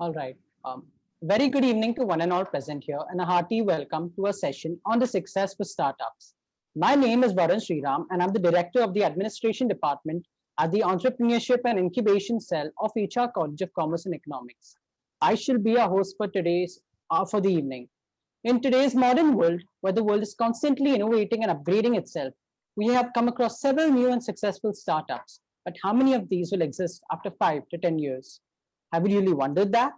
All right. Um, Very good evening to one and all present here, and a hearty welcome to a session on the success for startups. My name is Varun Sriram, and I'm the director of the Administration Department at the Entrepreneurship and Incubation Cell of HR College of Commerce and Economics. I shall be a host for for the evening. In today's modern world, where the world is constantly innovating and upgrading itself, we have come across several new and successful startups. But how many of these will exist after 5 to 10 years? Have you really wondered that?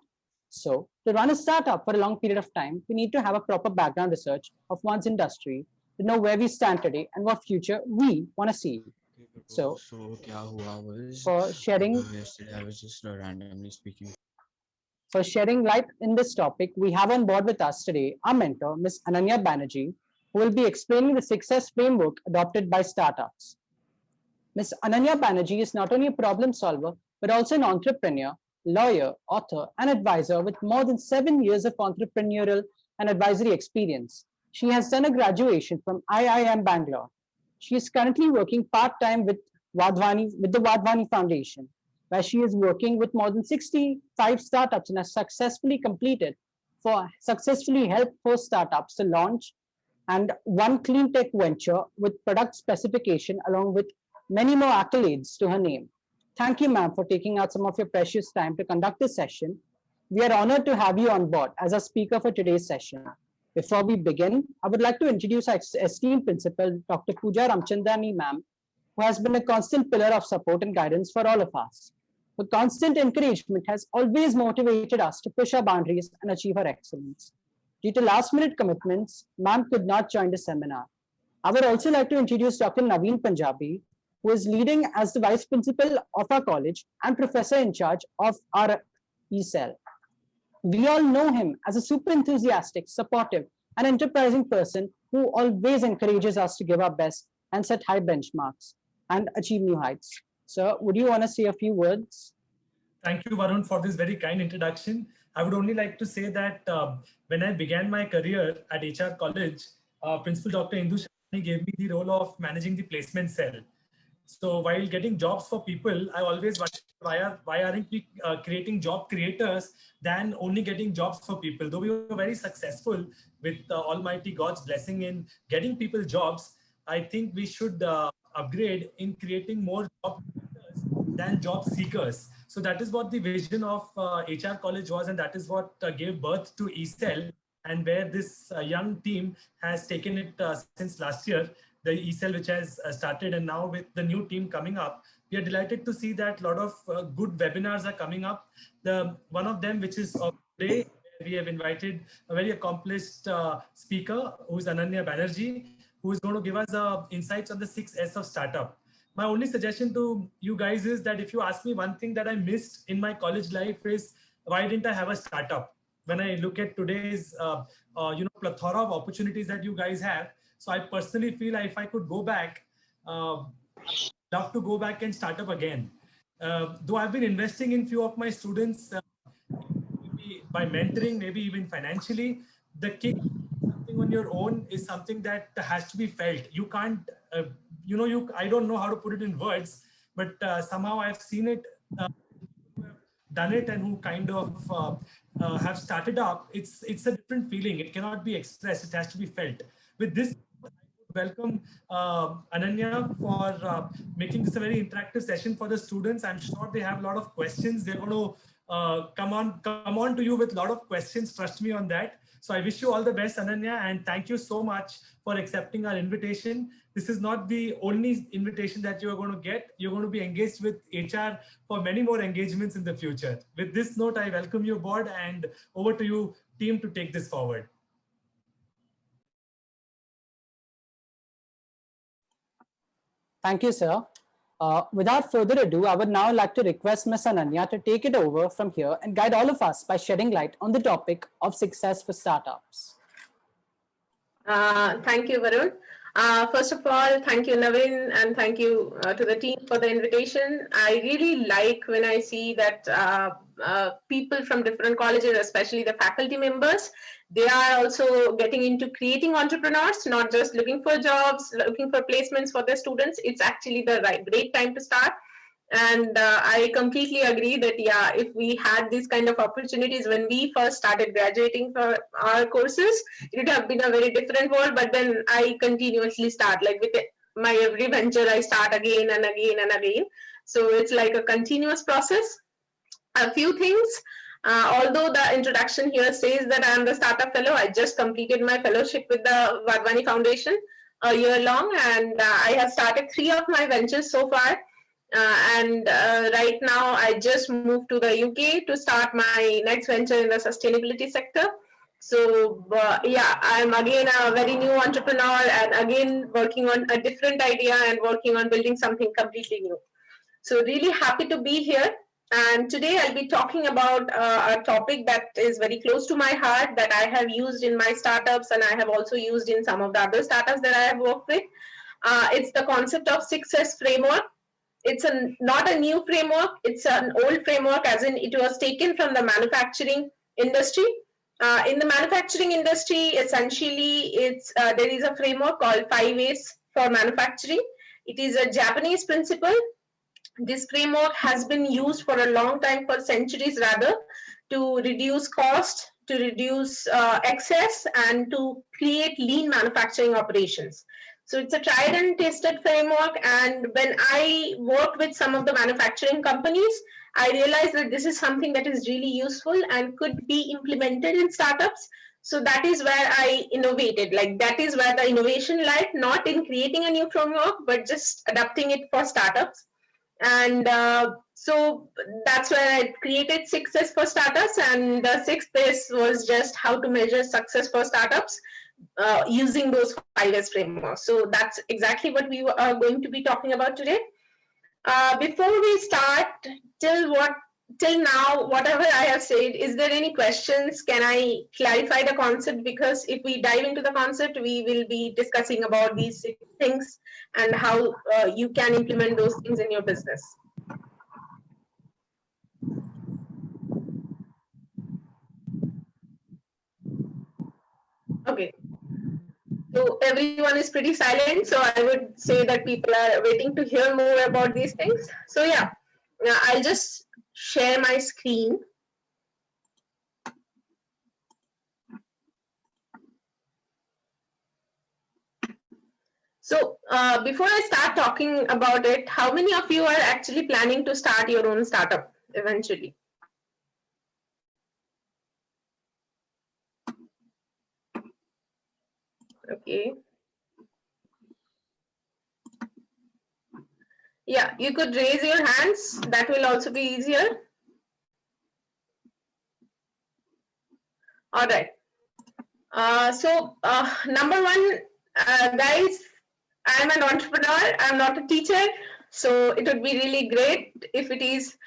So, to run a startup for a long period of time, we need to have a proper background research of one's industry to know where we stand today and what future we want to see. Okay, bro. So, So क्या हुआ was for sharing yesterday I was just randomly speaking. For sharing light in this topic, we have on board with us today our mentor, Ms. Ananya Banerjee, who will be explaining the success framework adopted by startups. Ms. Ananya Banerjee is not only a problem solver, but also an entrepreneur, lawyer, author, and advisor with more than 7 years of entrepreneurial and advisory experience. She has done a graduation from IIM Bangalore. She is currently working part-time with the Wadhwani Foundation, where she is working with more than 65 startups and has successfully helped 4 startups to launch and one clean tech venture with product specification along with many more accolades to her name. Thank you, ma'am, for taking out some of your precious time to conduct this session. We are honored to have you on board as a speaker for today's session. Before we begin, I would like to introduce our esteemed principal, Dr. Pooja Ramchandani, ma'am, who has been a constant pillar of support and guidance for all of us. Her constant encouragement has always motivated us to push our boundaries and achieve our excellence. Due to last-minute commitments, ma'am could not join the seminar. I would also like to introduce Dr. Naveen Punjabi, who is leading as the Vice Principal of our college and Professor in charge of our ECell. We all know him as a super enthusiastic, supportive, and enterprising person who always encourages us to give our best and set high benchmarks and achieve new heights. Sir, would you want to say a few words? Thank you, Varun, for this very kind introduction. I would only like to say that when I began my career at HR College, Principal Dr. Indu Shani gave me the role of managing the placement cell. So while getting jobs for people, I always wondered why aren't we creating job creators than only getting jobs for people? Though we were very successful with Almighty God's blessing in getting people jobs, I think we should upgrade in creating more job creators than job seekers. So that is what the vision of HR College was, and that is what gave birth to eCell, and where this young team has taken it since last year, the eCell which has started, and now with the new team coming up, we are delighted to see that a lot of good webinars are coming up. One of them, which is of today, we have invited a very accomplished speaker, who is Ananya Banerjee, who is going to give us insights on the 6S of startup. My only suggestion to you guys is that if you ask me one thing that I missed in my college life is why didn't I have a startup? When I look at today's plethora of opportunities that you guys have, so I personally feel if I could go back, I'd love to go back and start up again. Though I've been investing in few of my students, maybe by mentoring, maybe even financially, the kick something on your own is something that has to be felt. You can't, I don't know how to put it in words, but somehow I've seen it, who have done it and who kind of have started up. It's a different feeling. It cannot be expressed. It has to be felt. With this, I would welcome Ananya for making this a very interactive session for the students. I'm sure they have a lot of questions. They're going to come on to you with a lot of questions. Trust me on that. So I wish you all the best, Ananya, and thank you so much for accepting our invitation. This is not the only invitation that you're going to get. You're going to be engaged with HR for many more engagements in the future. With this note, I welcome you aboard, and over to you, team, to take this forward. Thank you, sir. Without further ado, I would now like to request Ms. Ananya to take it over from here and guide all of us by shedding light on the topic of success for startups. Thank you, Varun. First of all, thank you, Naveen, and thank you to the team for the invitation. I really like when I see that people from different colleges, especially the faculty members, they are also getting into creating entrepreneurs, not just looking for jobs, looking for placements for their students. It's actually the great time to start. And I completely agree that, yeah, if we had these kind of opportunities when we first started graduating for our courses, it would have been a very different world. But then I continuously start, like with my every venture, I start again and again and again. So it's like a continuous process. A few things. Although the introduction here says that I am the startup fellow, I just completed my fellowship with the Vadvani Foundation a year long, and I have started 3 of my ventures so far. And right now, I just moved to the UK to start my next venture in the sustainability sector. So yeah, I'm again a very new entrepreneur, and again working on a different idea and working on building something completely new. So really happy to be here. And today I'll be talking about a topic that is very close to my heart, that I have used in my startups, and I have also used in some of the other startups that I have worked with. It's the concept of 6S framework. It's not a new framework, it's an old framework, as in it was taken from the manufacturing industry. In the manufacturing industry, essentially, there is a framework called 5A's for manufacturing. It is a Japanese principle. This framework has been used for a long time, for centuries rather, to reduce cost, to reduce excess, and to create lean manufacturing operations. So it's a tried and tested framework, and when I worked with some of the manufacturing companies, I realized that this is something that is really useful and could be implemented in startups. So that is where I innovated. Like, that is where the innovation lied, not in creating a new framework, but just adapting it for startups. And so that's where I created 6S for startups, and the 6S was just how to measure success for startups using those 5S frameworks. So that's exactly what we are going to be talking about today. Before we start, till now, whatever I have said, is there any questions? Can I clarify the concept? Because if we dive into the concept, we will be discussing about these 6 things and how you can implement those things in your business. Okay. So everyone is pretty silent. So I would say that people are waiting to hear more about these things. So yeah, I'll just share my screen. So before I start talking about it, how many of you are actually planning to start your own startup eventually? Okay. Yeah, you could raise your hands. That will also be easier. All right. So number one, guys, I'm an entrepreneur. I'm not a teacher. So it would be really great if it is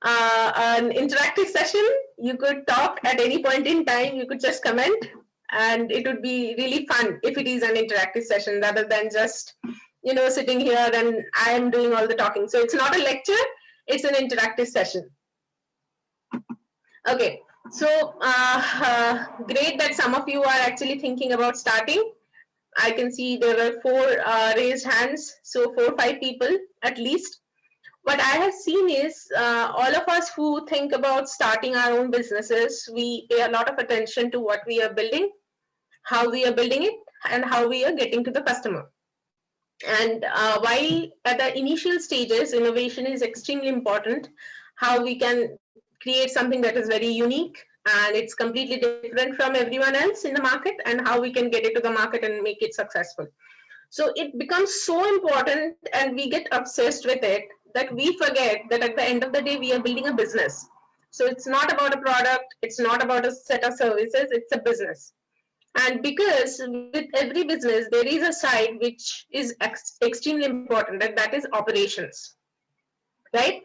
an interactive session. You could talk at any point in time. You could just comment, and it would be really fun if it is an interactive session rather than just, you know, sitting here and I am doing all the talking. So it's not a lecture, it's an interactive session. Okay, so great that some of you are actually thinking about starting. I can see there were 4 raised hands, so 4 or 5 people at least. What I have seen is all of us who think about starting our own businesses, we pay a lot of attention to what we are building, how we are building it, and how we are getting to the customer. And while at the initial stages, innovation is extremely important, how we can create something that is very unique and it's completely different from everyone else in the market, and how we can get it to the market and make it successful. So it becomes so important, and we get obsessed with it, that we forget that at the end of the day, we are building a business. So it's not about a product, it's not about a set of services, it's a business. And because with every business, there is a side which is extremely important, and that is operations, right?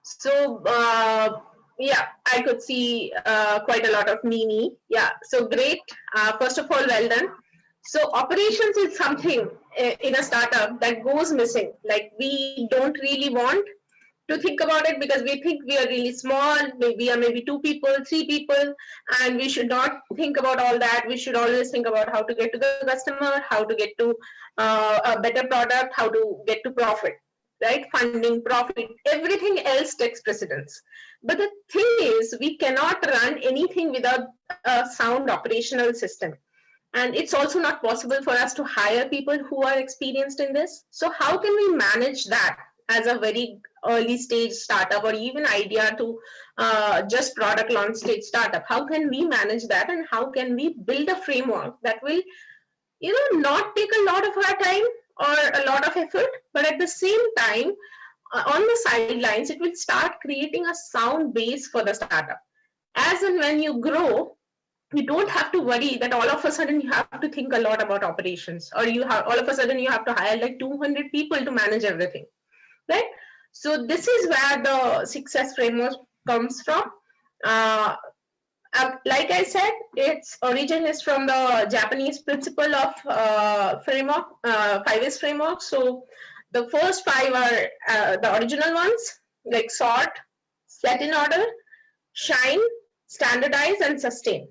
So yeah, I could see quite a lot of Mimi. Yeah, so great. First of all, well done. So operations is something in a startup that goes missing. Like, we don't really want to think about it because we think we are really small. We are maybe 2 people, 3 people, and we should not think about all that. We should always think about how to get to the customer, how to get to a better product, how to get to profit, right? Funding, profit, everything else takes precedence. But the thing is, we cannot run anything without a sound operational system. And it's also not possible for us to hire people who are experienced in this. So how can we manage that as a very early stage startup, or even idea to just product launch stage startup? How can we manage that, and how can we build a framework that will, not take a lot of our time or a lot of effort, but at the same time, on the sidelines, it will start creating a sound base for the startup. As and when you grow, you don't have to worry that all of a sudden you have to think a lot about operations, or all of a sudden you have to hire like 200 people to manage everything, right? So this is where the success framework comes from. Like I said, its origin is from the Japanese principle of framework, 5S framework. So the first 5 are the original ones, like sort, set in order, shine, standardize, and sustain.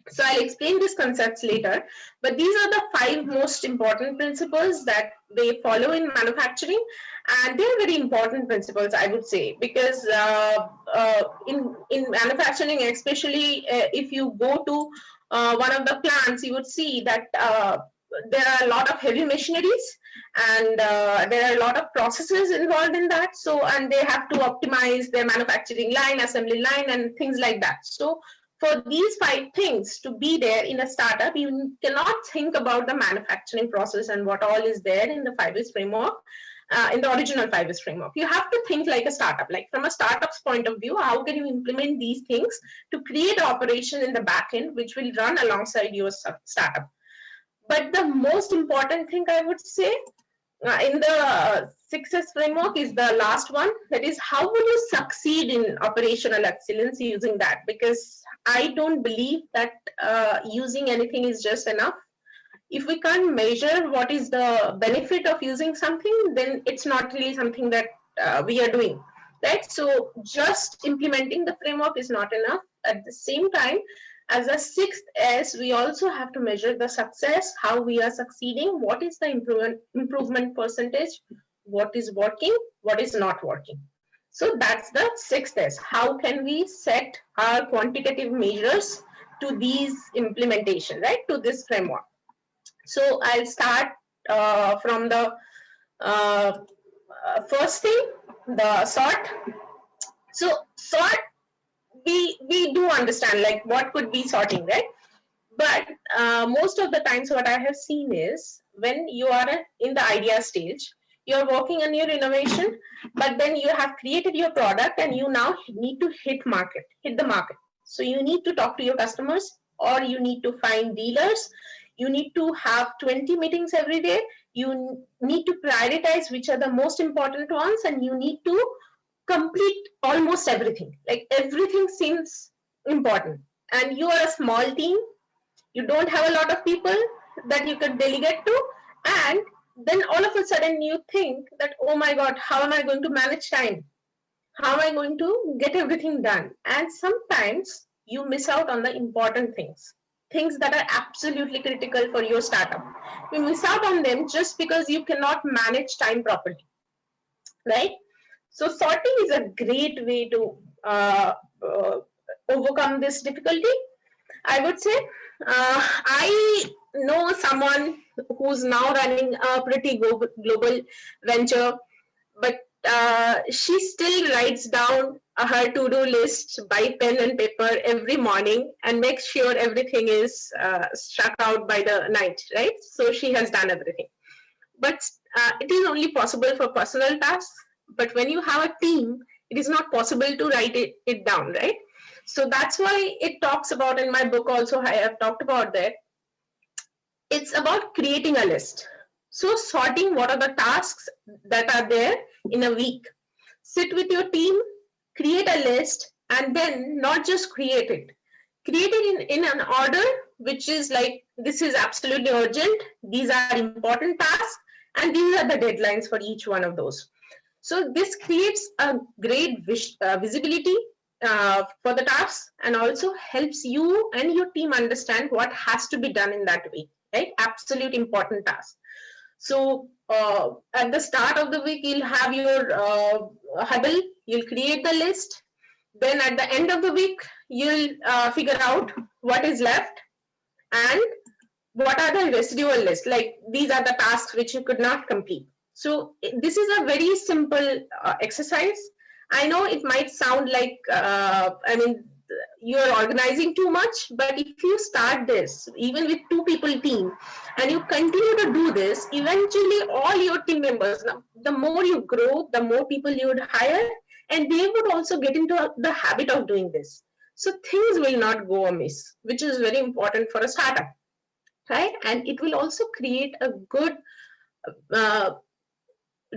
So I'll explain these concepts later, but these are the 5 most important principles that they follow in manufacturing, and they're very important principles, I would say, because in manufacturing, especially if you go to one of the plants, you would see that there are a lot of heavy machineries, and there are a lot of processes involved in that. So, and they have to optimize their manufacturing line, assembly line, and things like that. So for these 5 things to be there in a startup, you cannot think about the manufacturing process and what all is there in the 5S framework, in the original 5S framework. You have to think like a startup. Like from a startup's point of view, how can you implement these things to create operation in the back end, which will run alongside your startup? But the most important thing I would say in the success framework is the last one. That is, how will you succeed in operational excellence using that? Because I don't believe that using anything is just enough. If we can't measure what is the benefit of using something, then it's not really something that we are doing, right? So just implementing the framework is not enough. At the same time, as a 6th S, we also have to measure the success, how we are succeeding, what is the improvement percentage, what is working, what is not working. So that's the 6th S. How can we set our quantitative measures to these implementation, right, to this framework? So I'll start from the first thing, the sort. So sort, we do understand like what could be sorting, right? But most of the times what I have seen is when you are in the idea stage, you're working on your innovation, but then you have created your product and you now need to hit the market. So you need to talk to your customers, or you need to find dealers. You need to have 20 meetings every day. You need to prioritize which are the most important ones, and you need to complete almost everything. Like everything seems important, and you are a small team. You don't have a lot of people that you could delegate to, and then all of a sudden you think that, oh my God, how am I going to manage time? How am I going to get everything done? And sometimes you miss out on the important things that are absolutely critical for your startup. You miss out on them just because you cannot manage time properly, right? So sorting is a great way to overcome this difficulty, I would say. I know someone who's now running a pretty global venture, but she still writes down her to-do list by pen and paper every morning and makes sure everything is struck out by the night, right? So she has done everything. But it is only possible for personal tasks. But when you have a team, it is not possible to write it down, right? So that's why it talks about, in my book also, I have talked about that. It's about creating a list. So sorting what are the tasks that are there in a week. Sit with your team, create a list, and then not just create it. Create it in an order, which is like, this is absolutely urgent, these are important tasks, and these are the deadlines for each one of those. So this creates a great visibility for the tasks, and also helps you and your team understand what has to be done in that week, right? Absolute important task. So at the start of the week, you'll have your huddle, you'll create the list. Then at the end of the week, you'll figure out what is left and what are the residual lists. Like these are the tasks which you could not complete. So this is a very simple exercise. I know it might sound like, you're organizing too much, but if you start this, even with 2 people team, and you continue to do this, eventually all your team members, the more you grow, the more people you would hire, and they would also get into the habit of doing this. So things will not go amiss, which is very important for a startup, right? And it will also create a good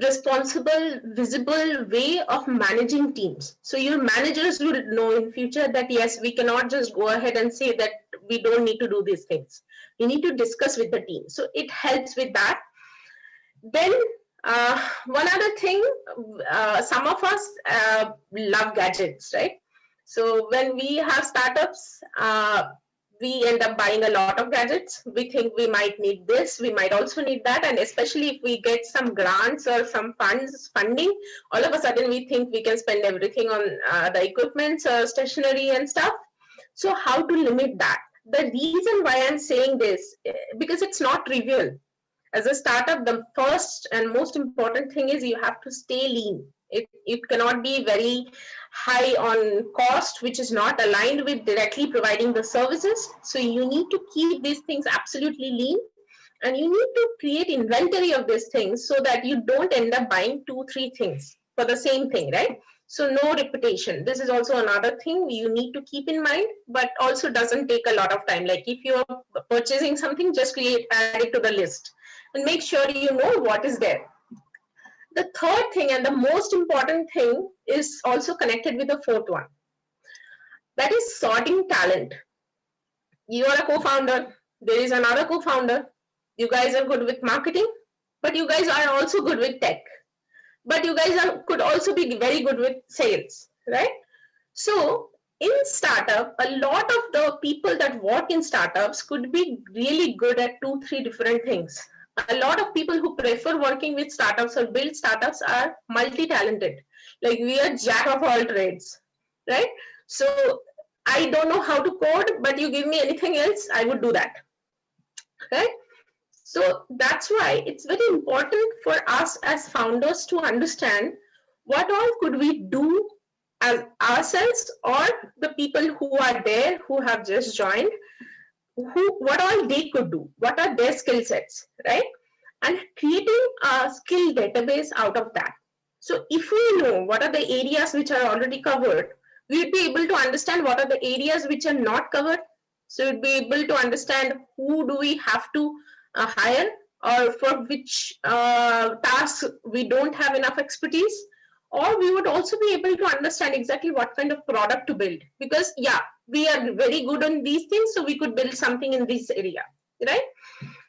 responsible, visible way of managing teams. So your managers will know in future that yes, we cannot just go ahead and say that we don't need to do these things. We need to discuss with the team. So it helps with that. Then one other thing, some of us love gadgets, right? So when we have startups, we end up buying a lot of gadgets. We think we might need this, we might also need that, and especially if we get some grants or some funding, all of a sudden we think we can spend everything on the equipment, stationery and stuff. So how to limit that? The reason why I'm saying this, because it's not trivial. As a startup, the first and most important thing is you have to stay lean. It cannot be very high on cost, which is not aligned with directly providing the services. So you need to keep these things absolutely lean, and you need to create inventory of these things so that you don't end up buying 2-3 things for the same thing, right? So no repetition. This is also another thing you need to keep in mind, but also doesn't take a lot of time. Like if you're purchasing something, just add it to the list and make sure you know what is there. The third thing and the most important thing is also connected with the fourth one. That is sorting talent. You are a co-founder. There is another co-founder. You guys are good with marketing, but you guys are also good with tech. But you guys could also be very good with sales, right? So in startup, a lot of the people that work in startups could be really good at 2-3 different things. A lot of people who prefer working with startups or build startups are multi-talented. Like we are jack of all trades, right? So I don't know how to code, but you give me anything else, I would do that, right? So that's why it's very important for us as founders to understand what all could we do as ourselves or the people who are there, who have just joined, what all they could do, what are their skill sets, right? And creating a skill database out of that. So if we know what are the areas which are already covered, we'll be able to understand what are the areas which are not covered. So we'll be able to understand who do we have to hire, or for which tasks we don't have enough expertise, or we would also be able to understand exactly what kind of product to build, because yeah, we are very good on these things, so we could build something in this area, right?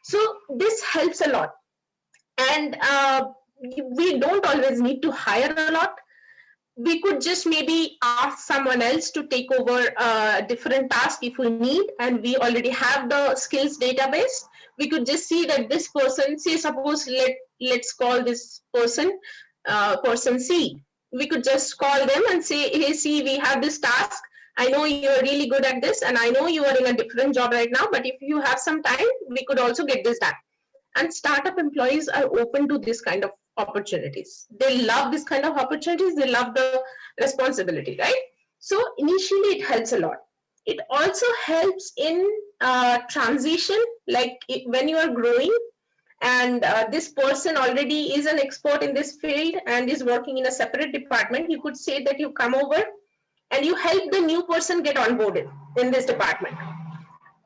So this helps a lot. And we don't always need to hire a lot. We could just maybe ask someone else to take over a different task if we need, and we already have the skills database. We could just see that this person, say suppose let's call this person person C. We could just call them and say, hey C, we have this task. I know you're really good at this, and I know you are in a different job right now, but if you have some time, we could also get this done. And startup employees are open to this kind of opportunities. They love this kind of opportunities. They love the responsibility, right? So initially it helps a lot. It also helps in transition, like when you are growing and this person already is an expert in this field and is working in a separate department, you could say that you come over and you help the new person get onboarded in this department.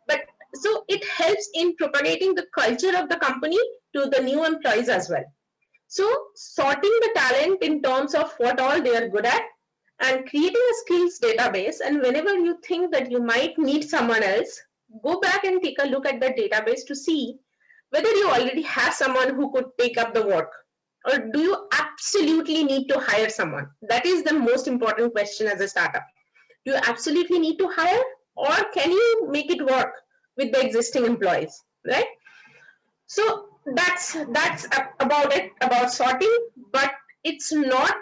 But so it helps in propagating the culture of the company to the new employees as well. So sorting the talent in terms of what all they are good at and creating a skills database, and whenever you think that you might need someone else, go back and take a look at the database to see whether you already have someone who could take up the work, or do you absolutely need to hire someone? That is the most important question as a startup. Do you absolutely need to hire, or can you make it work with the existing employees, right? So that's about it, about sorting, but it's not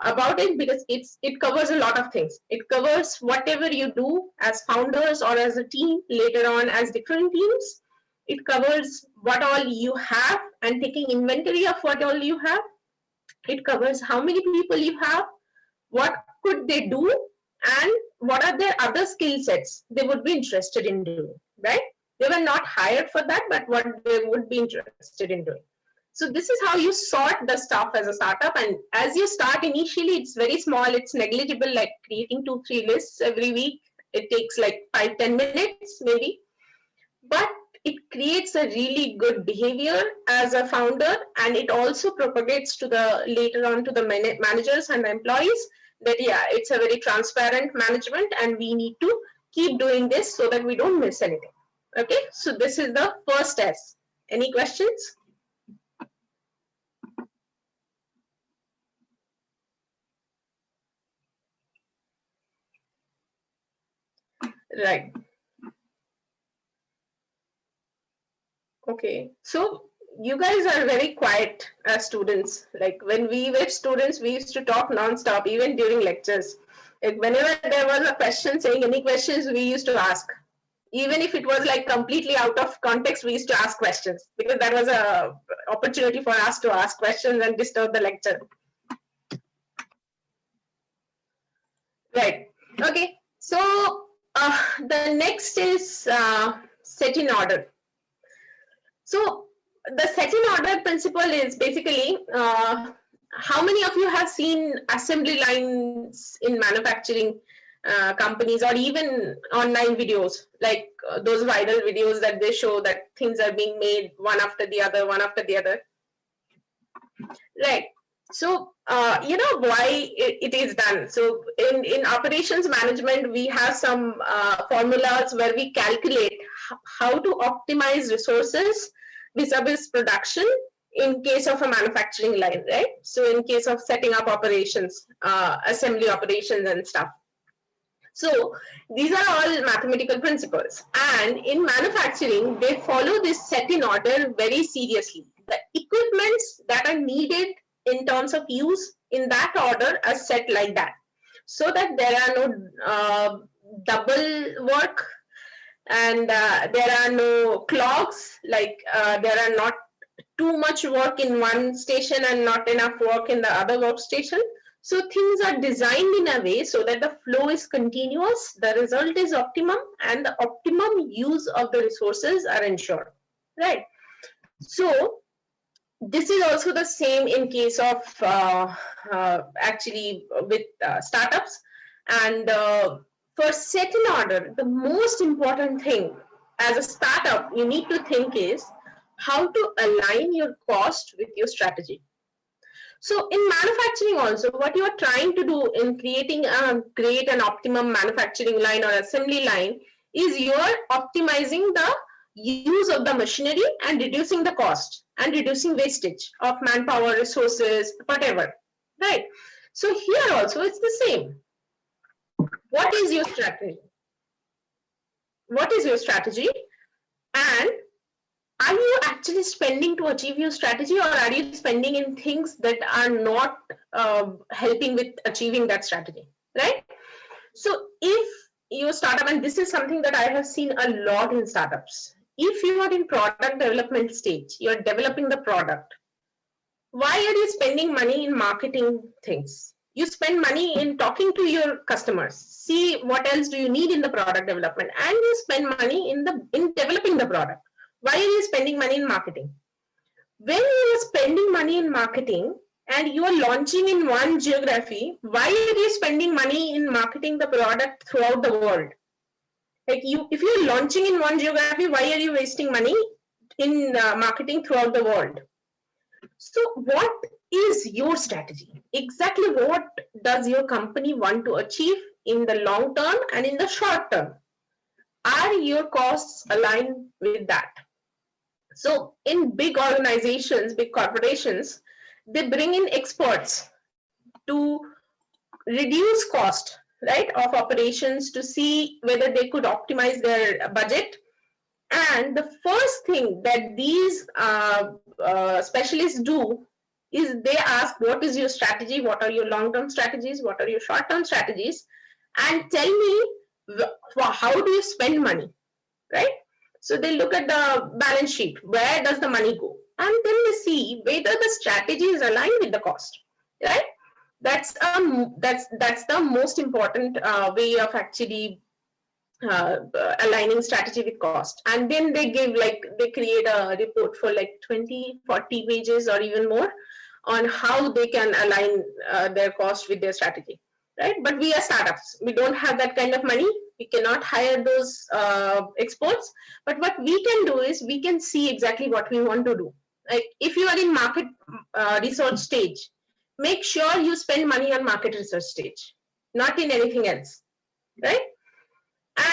about it, because it covers a lot of things. It covers whatever you do as founders or as a team later on as different teams. It covers what all you have and taking inventory of what all you have. It covers how many people you have, what could they do, and what are their other skill sets they would be interested in doing, right? They were not hired for that, but what they would be interested in doing. So this is how you sort the stuff as a startup. And as you start initially, it's very small, it's negligible, like creating 2-3 lists every week. It takes like 5-10 minutes maybe, but it creates a really good behavior as a founder, and it also propagates to the later on to the managers and the employees that yeah, it's a very transparent management and we need to keep doing this so that we don't miss anything. Okay, so this is the first S. Any questions? Right. Okay, so you guys are very quiet as students. Like when we were students, we used to talk non-stop, even during lectures. Like whenever there was a question saying any questions, we used to ask. Even if it was like completely out of context, we used to ask questions, because that was a opportunity for us to ask questions and disturb the lecture. Right. Okay. So the next is set in order. So the set in order principle is basically how many of you have seen assembly lines in manufacturing companies, or even online videos, like those viral videos that they show that things are being made one after the other, one after the other. Right. So, you know why it is done. So in operations management, we have some formulas where we calculate how to optimize resources vis-a-vis production in case of a manufacturing line, right? So in case of setting up operations, assembly operations and stuff. So these are all mathematical principles, and in manufacturing, they follow this set in order very seriously. The equipments that are needed in terms of use in that order are set like that, so that there are no double work, and there are no clogs, like there are not too much work in one station and not enough work in the other workstation. So things are designed in a way so that the flow is continuous, the result is optimum, and the optimum use of the resources are ensured, right? So this is also the same in case of actually with startups. And for set in order, the most important thing as a startup you need to think is how to align your cost with your strategy. So in manufacturing also, what you are trying to do in creating a great and optimum manufacturing line or assembly line is you are optimizing the use of the machinery and reducing the cost and reducing wastage of manpower, resources, whatever, right? So here also it's the same. What is your strategy? What is your strategy? And are you actually spending to achieve your strategy, or are you spending in things that are not helping with achieving that strategy, right? So if you startup, and this is something that I have seen a lot in startups, if you are in product development stage, you're developing the product, why are you spending money in marketing things? You spend money in talking to your customers, see what else do you need in the product development, and you spend money in developing the product. Why are you spending money in marketing? When you are spending money in marketing and you are launching in one geography, why are you spending money in marketing the product throughout the world? Like if you're launching in one geography, why are you wasting money in marketing throughout the world? So what is your strategy? Exactly what does your company want to achieve in the long term and in the short term? Are your costs aligned with that? So in big organizations, big corporations, they bring in experts to reduce cost, right, of operations, to see whether they could optimize their budget And the first thing that these specialists do is they ask, what is your strategy? What are your long-term strategies? What are your short-term strategies? And tell me, how do you spend money, right? So they look at the balance sheet. Where does the money go? And then they see whether the strategy is aligned with the cost, right? That's the most important way of actually aligning strategy with cost. And then they create a report for like 20-40 pages or even more on how they can align their cost with their strategy, right? But we are startups, we don't have that kind of money, we cannot hire those experts. But what we can do is we can see exactly what we want to do. Like if you are in market research stage, make sure you spend money on market research stage, not in anything else, right?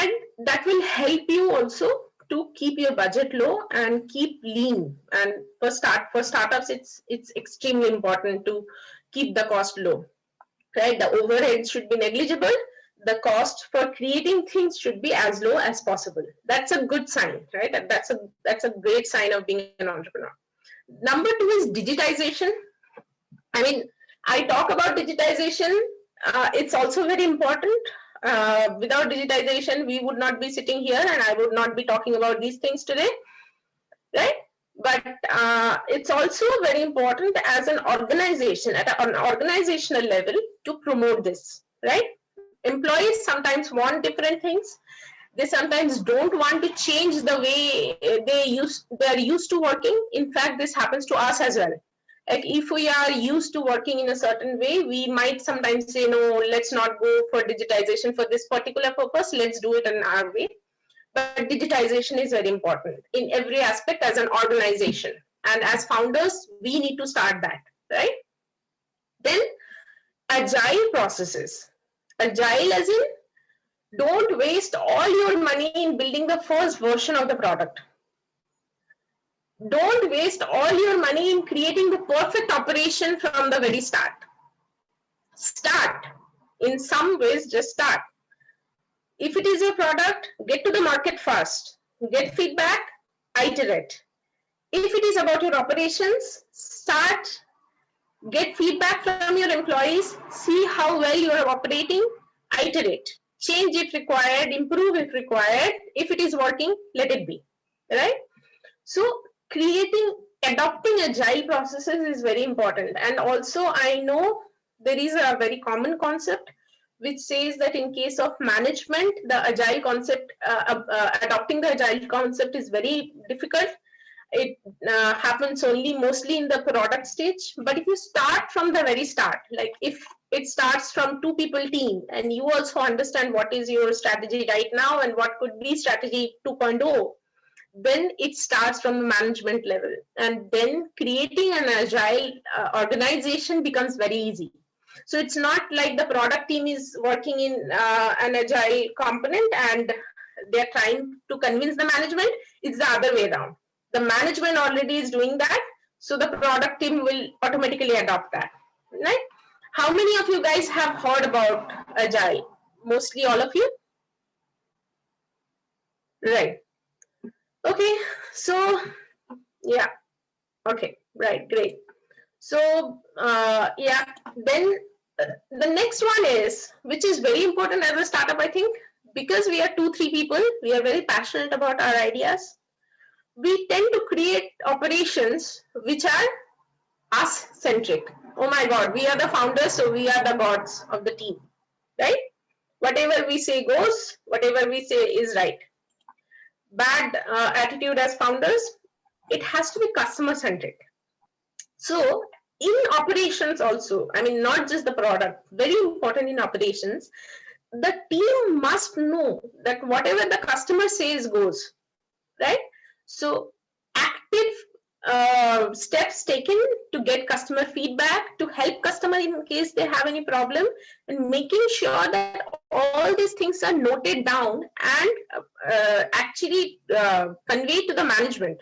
And that will help you also to keep your budget low and keep lean. And for startups, it's extremely important to keep the cost low, right? The overhead should be negligible. The cost for creating things should be as low as possible. That's a good sign, right? That's a great sign of being an entrepreneur. Number 2 is digitization. I mean, I talk about digitization. It's also very important. Without digitization, we would not be sitting here and I would not be talking about these things today, right? But it's also very important as an organization, at an organizational level, to promote this, right? Employees sometimes want different things. They sometimes don't want to change the way they're used to working. In fact, this happens to us as well. Like if we are used to working in a certain way, we might sometimes say, no, let's not go for digitization for this particular purpose. Let's do it in our way. But digitization is very important in every aspect as an organization. And as founders, we need to start that, right? Then agile processes. Agile as in, don't waste all your money in building the first version of the product. Don't waste all your money in creating the perfect operation from the very start. Start. In some ways, just start. If it is your product, get to the market first. Get feedback, iterate. If it is about your operations, start, get feedback from your employees, see how well you are operating, iterate. Change if required, improve if required. If it is working, let it be, right? So adopting agile processes is very important. And also I know there is a very common concept which says that in case of management, the agile concept, adopting the agile concept is very difficult. It happens only mostly in the product stage. But if you start from the very start, like if it starts from 2 people team and you also understand what is your strategy right now and what could be strategy 2.0, then it starts from the management level, and then creating an agile organization becomes very easy. So it's not like the product team is working in an agile component and they're trying to convince the management. It's the other way around. The management already is doing that, so the product team will automatically adopt that, right? How many of you guys have heard about agile? Mostly all of you, right? Okay, so yeah, okay, right, great. So yeah, then the next one is, which is very important as a startup, I think, because we are 2-3 people, we are very passionate about our ideas. We tend to create operations which are us-centric. Oh my God, we are the founders, so we are the gods of the team, right? Whatever we say goes, whatever we say is right. Bad attitude as founders. It has to be customer centric. So in operations also, I mean, not just the product, very important in operations, the team must know that whatever the customer says goes, right? So active steps taken to get customer feedback, to help customer in case they have any problem, and making sure that all these things are noted down and actually conveyed to the management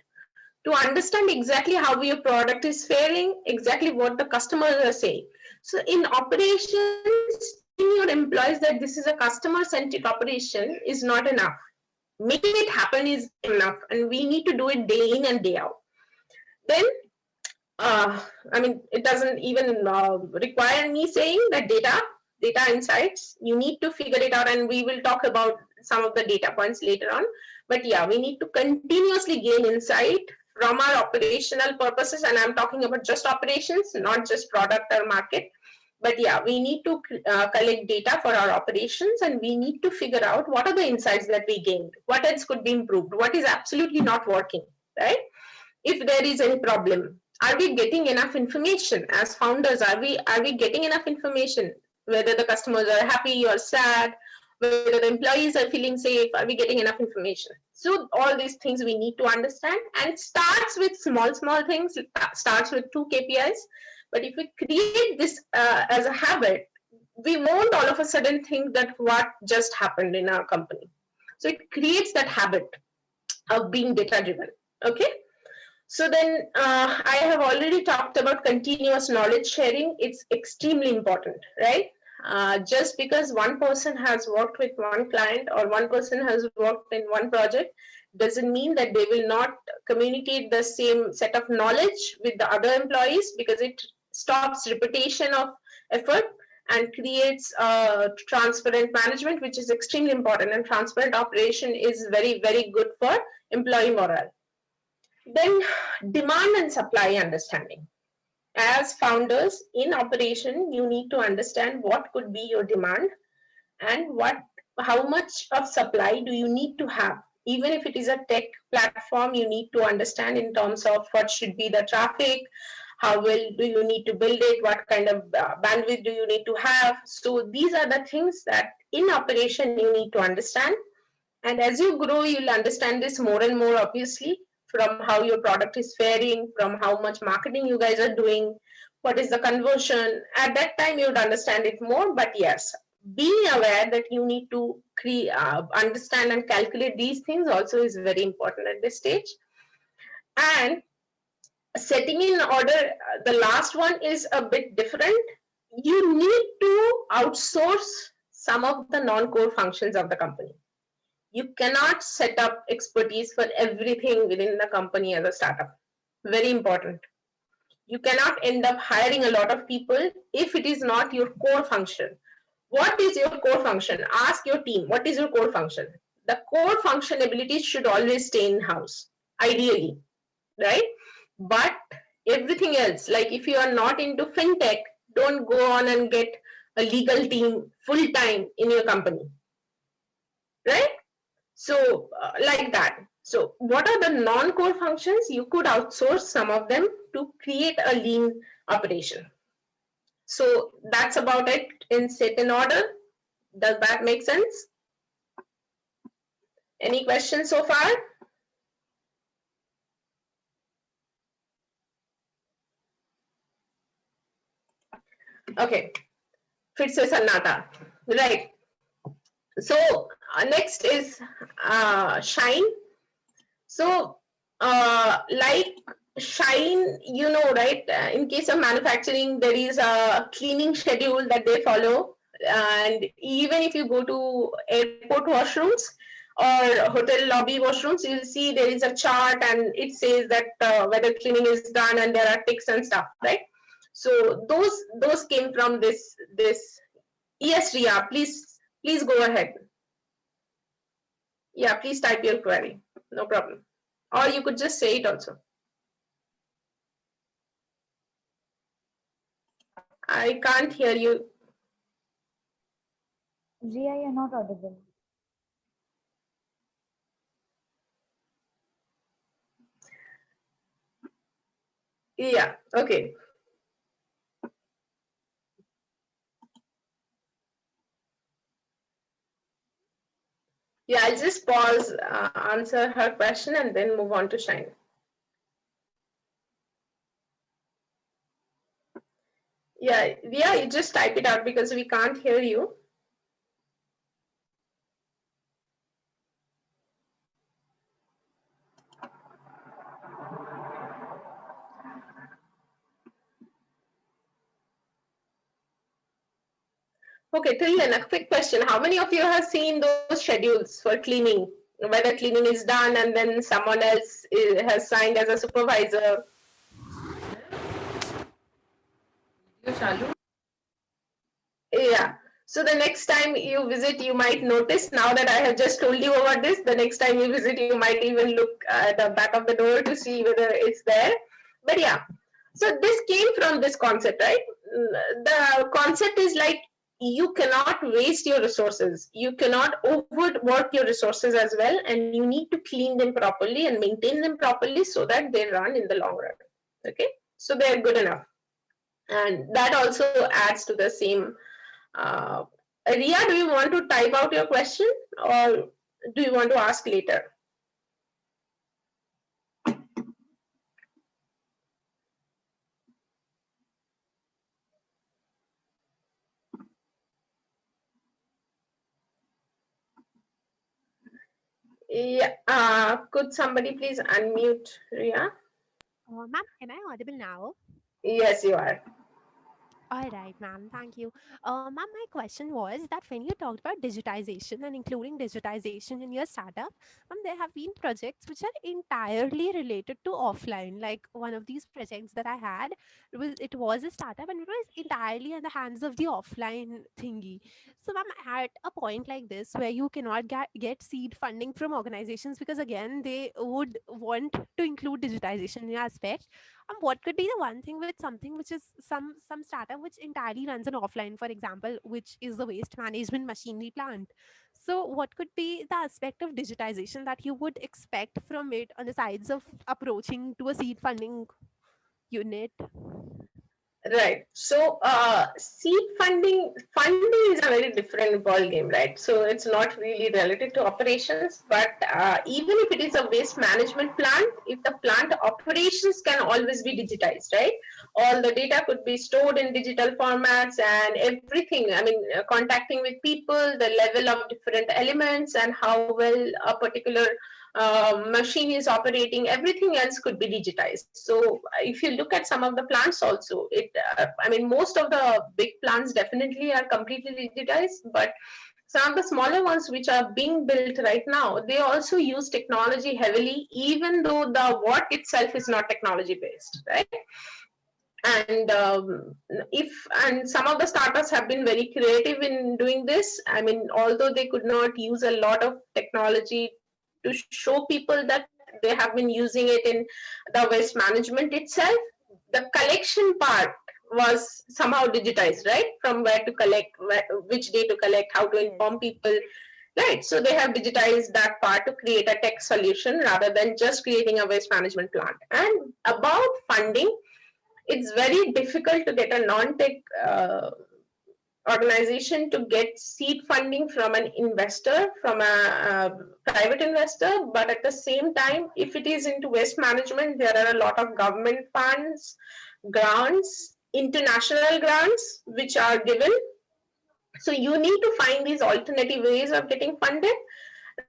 to understand exactly how your product is faring, exactly what the customers are saying. So in operations, your employees that this is a customer-centric operation is not enough. making it happen is enough, and we need to do it day in and day out. Then I mean, it doesn't even require me saying that data insights, you need to figure it out, and we will talk about some of the data points later on. But yeah, we need to continuously gain insight from our operational purposes, and I'm talking about just operations, not just product or market. But yeah, we need to collect data for our operations, and we need to figure out what are the insights that we gained, what else could be improved, what is absolutely not working, right? If there is any problem, are we getting enough information as founders? Are we getting enough information, whether the customers are happy or sad, whether the employees are feeling safe? Are we getting enough information? So all these things we need to understand, and it starts with small things. It starts with 2 KPIs, but if we create this as a habit, we won't all of a sudden think that what just happened in our company. So it creates that habit of being data driven. Okay. So then I have already talked about continuous knowledge sharing. It's extremely important, right? Just because one person has worked with one client or one person has worked in one project doesn't mean that they will not communicate the same set of knowledge with the other employees, because it stops repetition of effort and creates transparent management, which is extremely important, and transparent operation is very, very good for employee morale. Then demand and supply understanding. As founders in operation, you need to understand what could be your demand and how much of supply do you need to have. Even if it is a tech platform, you need to understand in terms of what should be the traffic, how well do you need to build it, what kind of bandwidth do you need to have. So these are the things that in operation you need to understand. And as you grow, you'll understand this more and more, obviously, from how your product is faring, from how much marketing you guys are doing, what is the conversion. At that time, you would understand it more. But yes, being aware that you need to understand and calculate these things also is very important at this stage. And setting in order, the last one is a bit different. You need to outsource some of the non-core functions of the company. You cannot set up expertise for everything within the company as a startup. Very important. You cannot end up hiring a lot of people if it is not your core function. What is your core function? Ask your team, what is your core function? The core function abilities should always stay in-house, ideally, right? But everything else, like if you are not into fintech, don't go on and get a legal team full-time in your company, right? So like that. So what are the non-core functions? You could outsource some of them to create a lean operation. So that's about it in set in order. Does that make sense? Any questions so far? Okay. फिर से सन्नाटा. Right. So next is Shine. So like Shine, you know, right? In case of manufacturing, there is a cleaning schedule that they follow. And even if you go to airport washrooms or hotel lobby washrooms, you'll see there is a chart and it says that whether cleaning is done and there are ticks and stuff, right? So those came from this. Yes, Ria, please go ahead. Yeah, please type your query. No problem. Or you could just say it also. I can't hear you. Ria, you're not audible. Yeah, okay. Yeah, I'll just pause, answer her question, and then move on to Shine. Yeah, you just type it out because we can't hear you. Okay, till then, a quick question. How many of you have seen those schedules for cleaning whether cleaning is done and then someone else has signed as a supervisor. Yeah. So the next time you visit, you might notice, now that I have just told you about this, the next time you visit, you might even look at the back of the door to see whether it's there. But yeah, so this came from this concept, right? The concept is like, you cannot waste your resources. You cannot overwork your resources as well. And you need to clean them properly and maintain them properly so that they run in the long run. Okay. So they're good enough. And that also adds to the same. Ria, do you want to type out your question or do you want to ask later? Yeah, could somebody please unmute Ria? Ma'am, am I audible now? Yes, you are. All right, ma'am. Thank you. Ma'am, my question was that when you talked about digitization and including digitization in your startup, there have been projects which are entirely related to offline. Like one of these projects that I had, it was a startup and it was entirely in the hands of the offline thingy. So, ma'am, at a point like this where you cannot get seed funding from organizations because again they would want to include digitization in the aspect, what could be the one thing with something which is some startup which entirely runs an offline, for example, which is the waste management machinery plant? So what could be the aspect of digitization that you would expect from it on the sides of approaching to a seed funding unit? Right. So seed funding is a very different ball game, right? So it's not really related to operations, but even if it is a waste management plant, if the plant operations can always be digitized, right? All the data could be stored in digital formats and everything. I mean, contacting with people, the level of different elements and how well a particular machine is operating, everything else could be digitized. So if you look at some of the plants also, I mean, most of the big plants definitely are completely digitized, but some of the smaller ones which are being built right now, they also use technology heavily, even though the work itself is not technology based, right? And some of the startups have been very creative in doing this. I mean, although they could not use a lot of technology to show people that they have been using it in the waste management itself, the collection part was somehow digitized, right? From where to collect, which day to collect, how to inform people, right? So they have digitized that part to create a tech solution rather than just creating a waste management plant. And about funding, it's very difficult to get a non-tech organization to get seed funding from an investor, from a private investor. But at the same time, if it is into waste management, there are a lot of government funds, grants, international grants, which are given. So you need to find these alternative ways of getting funded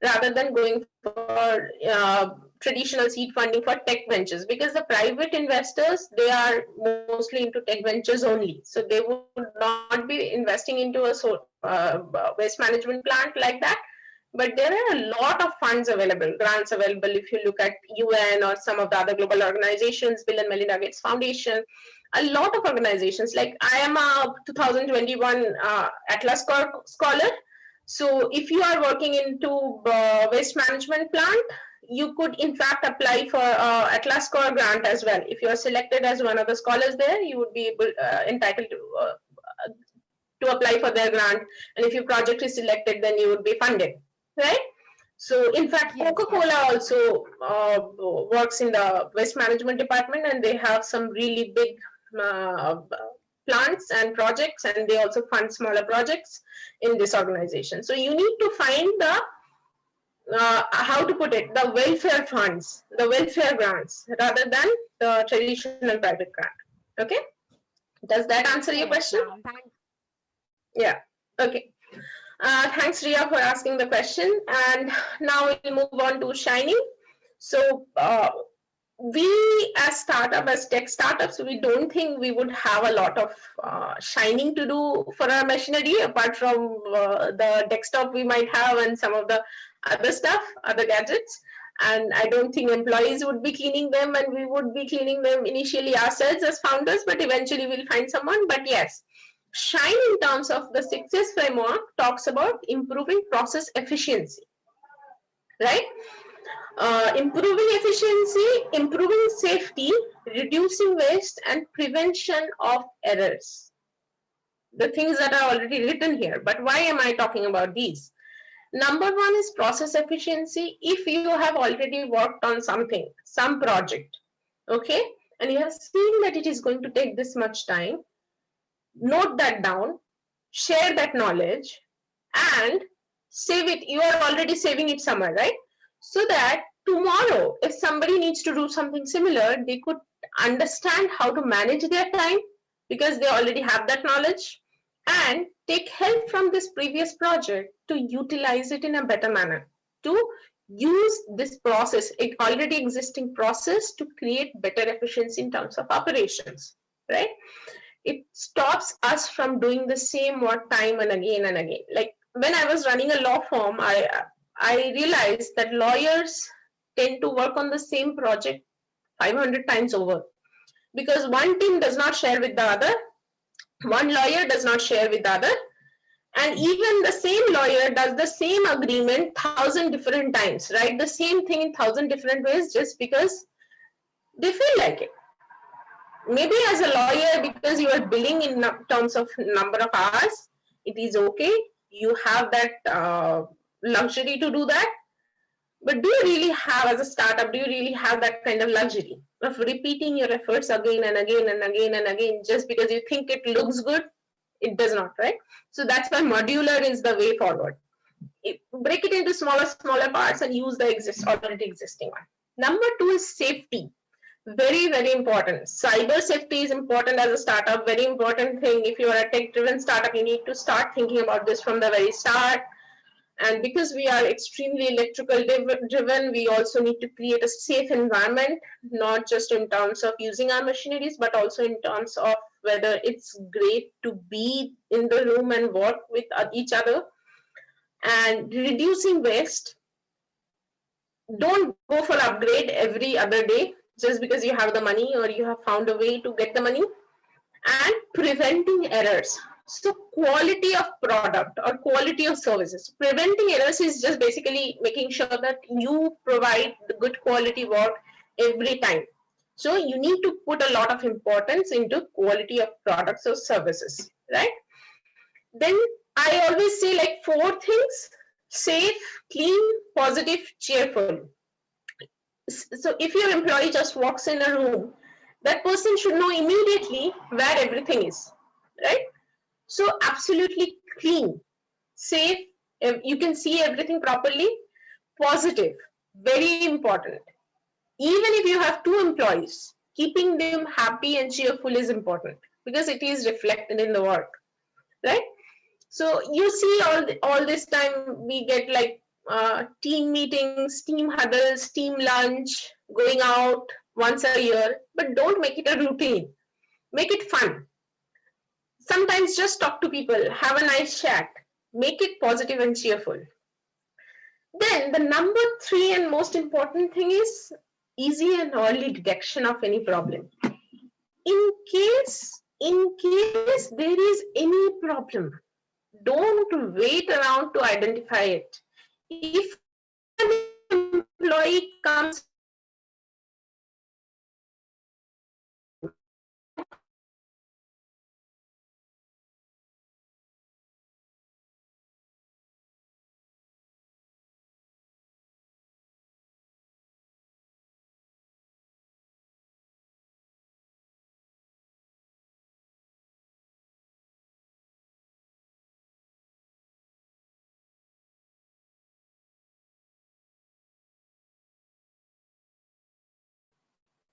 rather than going for traditional seed funding for tech ventures, because the private investors, they are mostly into tech ventures only. So they would not be investing into a waste management plant like that. But there are a lot of funds available, grants available. If you look at UN or some of the other global organizations, Bill and Melinda Gates Foundation, a lot of organizations. Like I am a 2021 Atlas Scholar. So if you are working into waste management plant, you could in fact apply for Atlas Score grant as well. If you are selected as one of the scholars there, you would be entitled to apply for their grant. And if your project is selected, then you would be funded, right? So in fact, Yes, Coca-Cola also works in the waste management department, and they have some really big plants and projects, and they also fund smaller projects in this organization. So you need to find the how to put it, the welfare funds, the welfare grants, rather than the traditional private grant. Okay, does that answer your question? Thanks. Yeah. Okay. Thanks, Ria, for asking the question. And now we'll move on to Shiny. So we as tech startups, we don't think we would have a lot of shining to do for our machinery, apart from the desktop we might have and some of the other stuff, other gadgets. And I don't think employees would be cleaning them, and we would be cleaning them initially ourselves as founders, but eventually we'll find someone. But yes, Shine in terms of the success framework talks about improving process efficiency, right? Improving efficiency, improving safety, reducing waste, and prevention of errors. The things that are already written here. But why am I talking about these? Number one is process efficiency. If you have already worked on something, some project, okay, and you have seen that it is going to take this much time, note that down, share that knowledge, and save it. You are already saving it somewhere, right? So that tomorrow, if somebody needs to do something similar, they could understand how to manage their time because they already have that knowledge, and take help from this previous project to utilize it in a better manner, to use this process, an already existing process, to create better efficiency in terms of operations, right? It stops us from doing the same work time and again and again. Like when I was running a law firm, I realized that lawyers tend to work on the same project 500 times over, because one team does not share with the other, one lawyer does not share with the other, and even the same lawyer does the same agreement 1,000 different times, right? The same thing in 1,000 different ways just because they feel like it. Maybe as a lawyer, because you are billing in terms of number of hours, it is okay. You have that luxury to do that. But do you really have, as a startup, do you really have that kind of luxury of repeating your efforts again and again and again and again just because you think it looks good? It does not, right? So that's why modular is the way forward. Break it into smaller parts and use the already existing one. Number two is safety. Very, very important. Cyber safety is important as a startup, very important thing. If you are a tech-driven startup, you need to start thinking about this from the very start. And because we are extremely electrical driven, we also need to create a safe environment, not just in terms of using our machineries, but also in terms of whether it's great to be in the room and work with each other. And reducing waste. Don't go for upgrade every other day just because you have the money or you have found a way to get the money. And preventing errors. So quality of product or quality of services. Preventing errors is just basically making sure that you provide the good quality work every time. So you need to put a lot of importance into quality of products or services, right? Then I always say like 4 things: safe, clean, positive, cheerful. So if your employee just walks in a room, that person should know immediately where everything is, right? So absolutely clean, safe, you can see everything properly. Positive, very important. Even if you have 2 employees, keeping them happy and cheerful is important because it is reflected in the work, right? So you see all this time we get like team meetings, team huddles, team lunch, going out once a year, but don't make it a routine. Make it fun. Sometimes just talk to people, have a nice chat, make it positive and cheerful. Then the number 3 and most important thing is easy and early detection of any problem. In case there is any problem, don't wait around to identify it. If an employee comes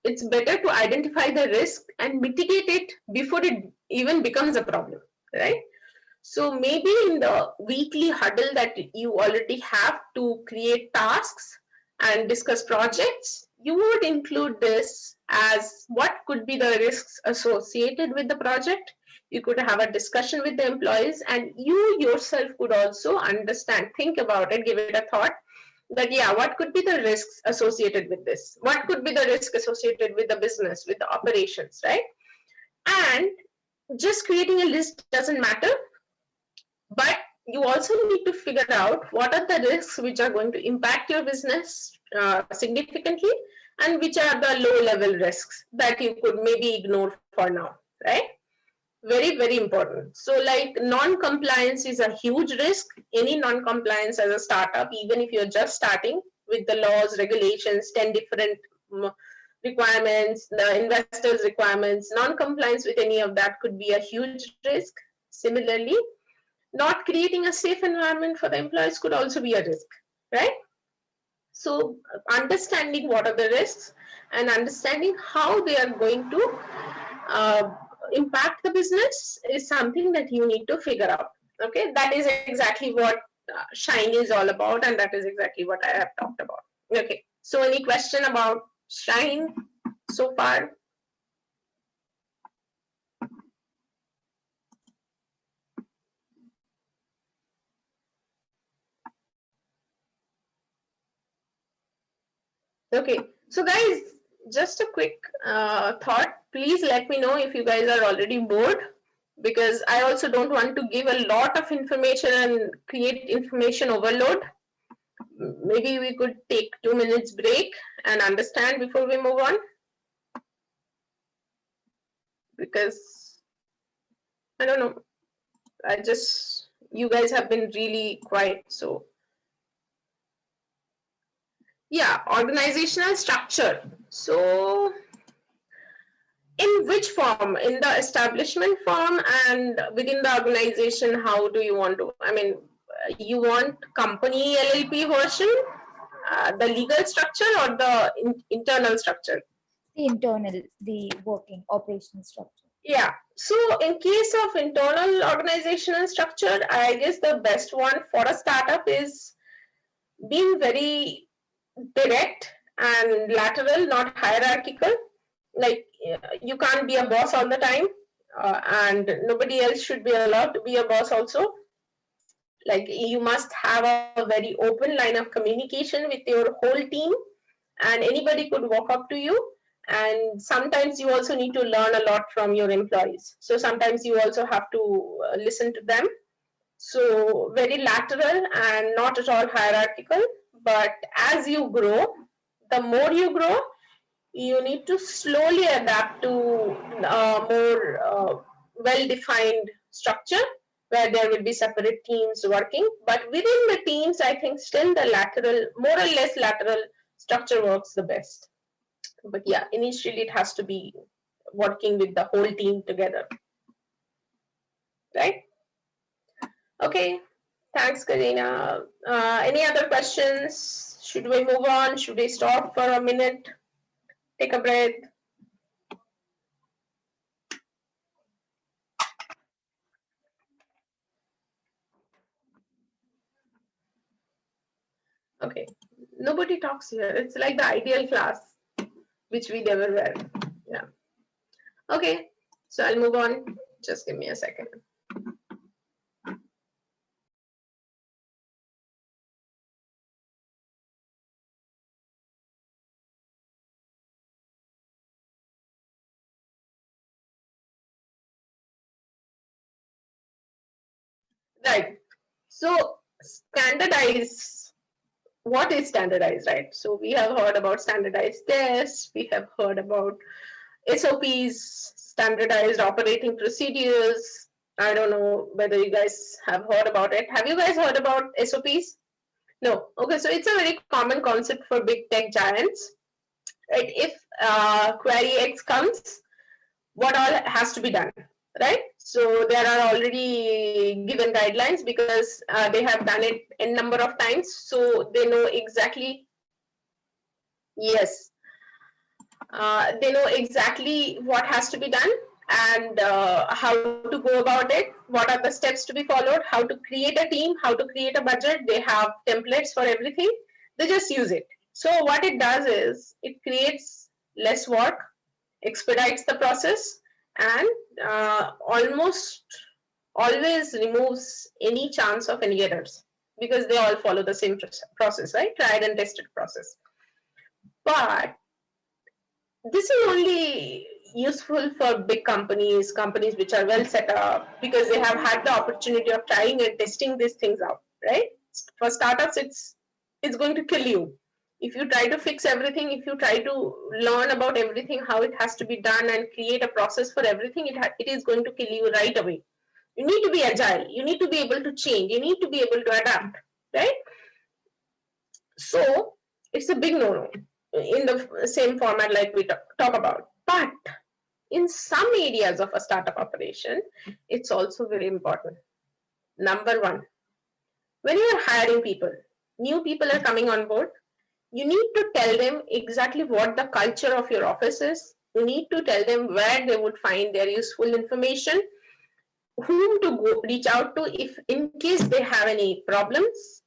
it's better to identify the risk and mitigate it before it even becomes a problem, right? So maybe in the weekly huddle that you already have to create tasks and discuss projects, you would include this as what could be the risks associated with the project. You could have a discussion with the employees, and you yourself could also understand, think about it, give it a thought. that, yeah, what could be the risks associated with this? What could be the risk associated with the business, with the operations, right? And just creating a list doesn't matter, but you also need to figure out what are the risks which are going to impact your business significantly, and which are the low level risks that you could maybe ignore for now, right? Very, very important. So like non-compliance is a huge risk. Any non-compliance as a startup, even if you're just starting with the laws, regulations, 10 different requirements, the investors' requirements, non-compliance with any of that could be a huge risk. Similarly, not creating a safe environment for the employees could also be a risk, right? So understanding what are the risks and understanding how they are going to impact the business is something that you need to figure out. Okay, that is exactly what Shine is all about, and that is exactly what I have talked about. Okay, so any question about Shine so far? Okay, so guys, just a quick thought. Please let me know if you guys are already bored, because I also don't want to give a lot of information and create information overload. Maybe we could take 2 minutes break and understand before we move on, because I don't know, you guys have been really quiet. So yeah, organizational structure. So in which form? In the establishment form and within the organization, how do you want to, I mean, you want company LLP version, the legal structure, or the internal structure? The internal, the working operational structure. Yeah, so in case of internal organizational structure, I guess the best one for a startup is being very direct and lateral, not hierarchical. Like, you can't be a boss all the time, and nobody else should be allowed to be a boss also. Like, you must have a very open line of communication with your whole team, and anybody could walk up to you. And sometimes you also need to learn a lot from your employees. So sometimes you also have to listen to them. So very lateral and not at all hierarchical. But as you grow, the more you grow, you need to slowly adapt to a more well-defined structure where there will be separate teams working. But within the teams, I think still the lateral, more or less lateral structure works the best. But yeah, initially it has to be working with the whole team together, right? Okay, thanks, Karina. Any other questions? Should we move on? Should we stop for a minute? Take a breath. Okay, nobody talks here. It's like the ideal class, which we never were. Yeah. Okay, so I'll move on. Just give me a second. Right. So standardize. What is standardize, right? So we have heard about standardized tests. We have heard about SOPs, standardized operating procedures. I don't know whether you guys have heard about it. Have you guys heard about SOPs? No. Okay, so it's a very common concept for big tech giants. Right? If query X comes, what all has to be done, right? So there are already given guidelines because they have done it a number of times, so they know exactly. Yes, they know exactly what has to be done and how to go about it, what are the steps to be followed, how to create a team, how to create a budget. They have templates for everything. They just use it. So what it does is it creates less work, expedites the process, and almost always removes any chance of any errors. because they all follow the same process, right? Tried and tested process. But this is only useful for big companies, companies which are well set up, because they have had the opportunity of trying and testing these things out, right? For startups, it's going to kill you. If you try to fix everything, if you try to learn about everything, how it has to be done and create a process for everything, it is going to kill you right away. You need to be agile. You need to be able to change. You need to be able to adapt, right? So it's a big no-no in the same format like we talk about. But in some areas of a startup operation, it's also very important. Number one, when you are hiring people, new people are coming on board, you need to tell them exactly what the culture of your office is. You need to tell them where they would find their useful information, whom to go reach out to if in case they have any problems,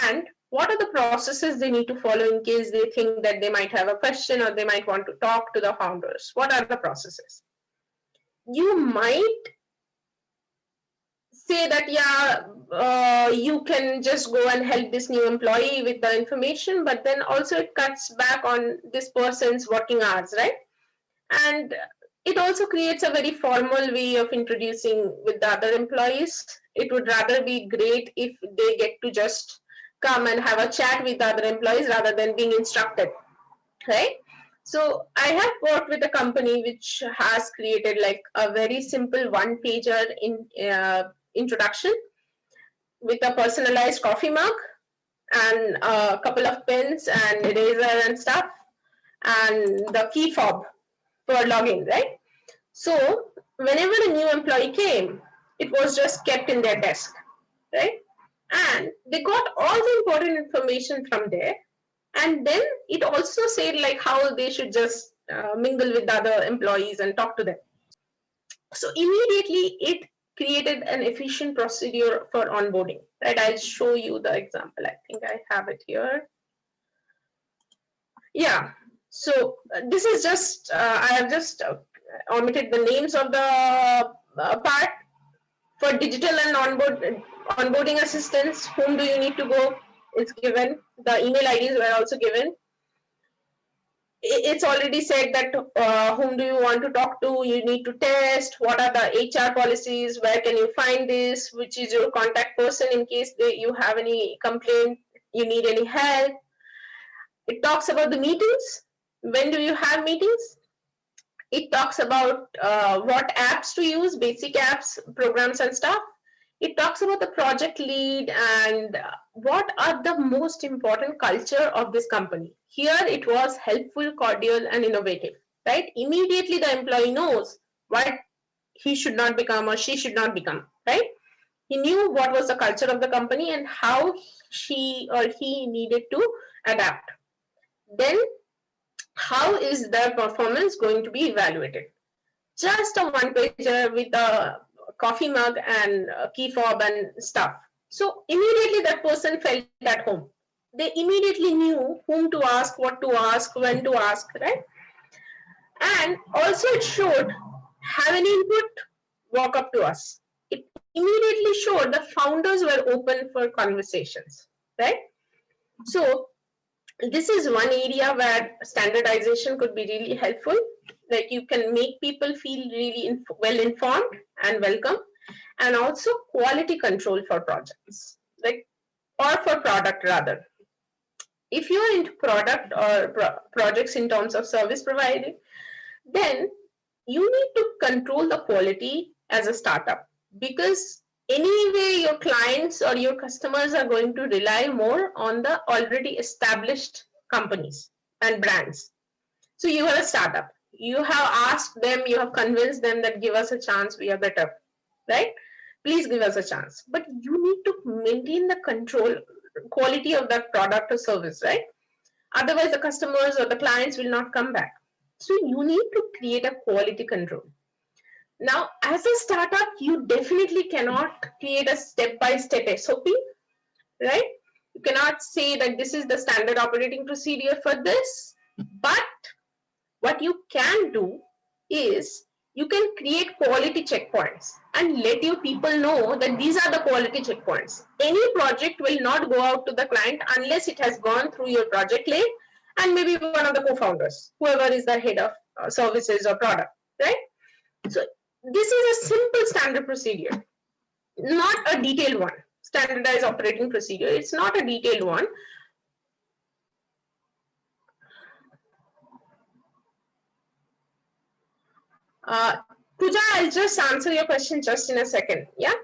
and what are the processes they need to follow in case they think that they might have a question or they might want to talk to the founders. What are the processes? You might say that, yeah, you can just go and help this new employee with the information, but then also it cuts back on this person's working hours, right? And it also creates a very formal way of introducing with the other employees. It would rather be great if they get to just come and have a chat with the other employees rather than being instructed, right? So I have worked with a company which has created like a very simple one-pager introduction with a personalized coffee mug and a couple of pens and eraser and stuff, and the key fob for login, right? So whenever a new employee came, it was just kept in their desk, right? And they got all the important information from there. And then it also said like how they should just mingle with the other employees and talk to them. So immediately it created an efficient procedure for onboarding, right? I'll show you the example. I think I have it here. Yeah. So this is just, I have just omitted the names of the part. For digital and onboarding assistance, whom do you need to go? It's given. The email IDs were also given. It's already said that whom do you want to talk to? You need to test. What are the HR policies? Where can you find this? Which is your contact person in case you have any complaint, you need any help. It talks about the meetings. When do you have meetings? It talks about what apps to use, basic apps, programs and stuff. It talks about the project lead and what are the most important culture of this company. Here it was helpful, cordial and innovative, right? Immediately the employee knows what he should not become or she should not become, right? He knew what was the culture of the company and how she or he needed to adapt. Then how is their performance going to be evaluated? Just a one pager with a coffee mug and a key fob and stuff. So immediately that person felt at home. They immediately knew whom to ask, what to ask, when to ask, right? And also it showed, have any input, walk up to us. It immediately showed the founders were open for conversations, right? So this is one area where standardization could be really helpful. Like you can make people feel really well informed and welcome, and also quality control for projects, like or for product rather. If you are into product or projects in terms of service providing, then you need to control the quality as a startup, because anyway your clients or your customers are going to rely more on the already established companies and brands. So you are a startup, you have asked them, you have convinced them that give us a chance, we are better, right? Please give us a chance. But you need to maintain the control quality of that product or service, right? Otherwise the customers or the clients will not come back. So you need to create a quality control. Now, as a startup, you definitely cannot create a step-by-step SOP, right? You cannot say that this is the standard operating procedure for this, but what you can do is you can create quality checkpoints and let your people know that these are the quality checkpoints. Any project will not go out to the client unless it has gone through your project lead and maybe one of the co-founders, whoever is the head of services or product, right? So this is a simple standard procedure, not a detailed one. Standardized operating procedure, it's not a detailed one. Pooja, I'll just answer your question just in a second. Yeah.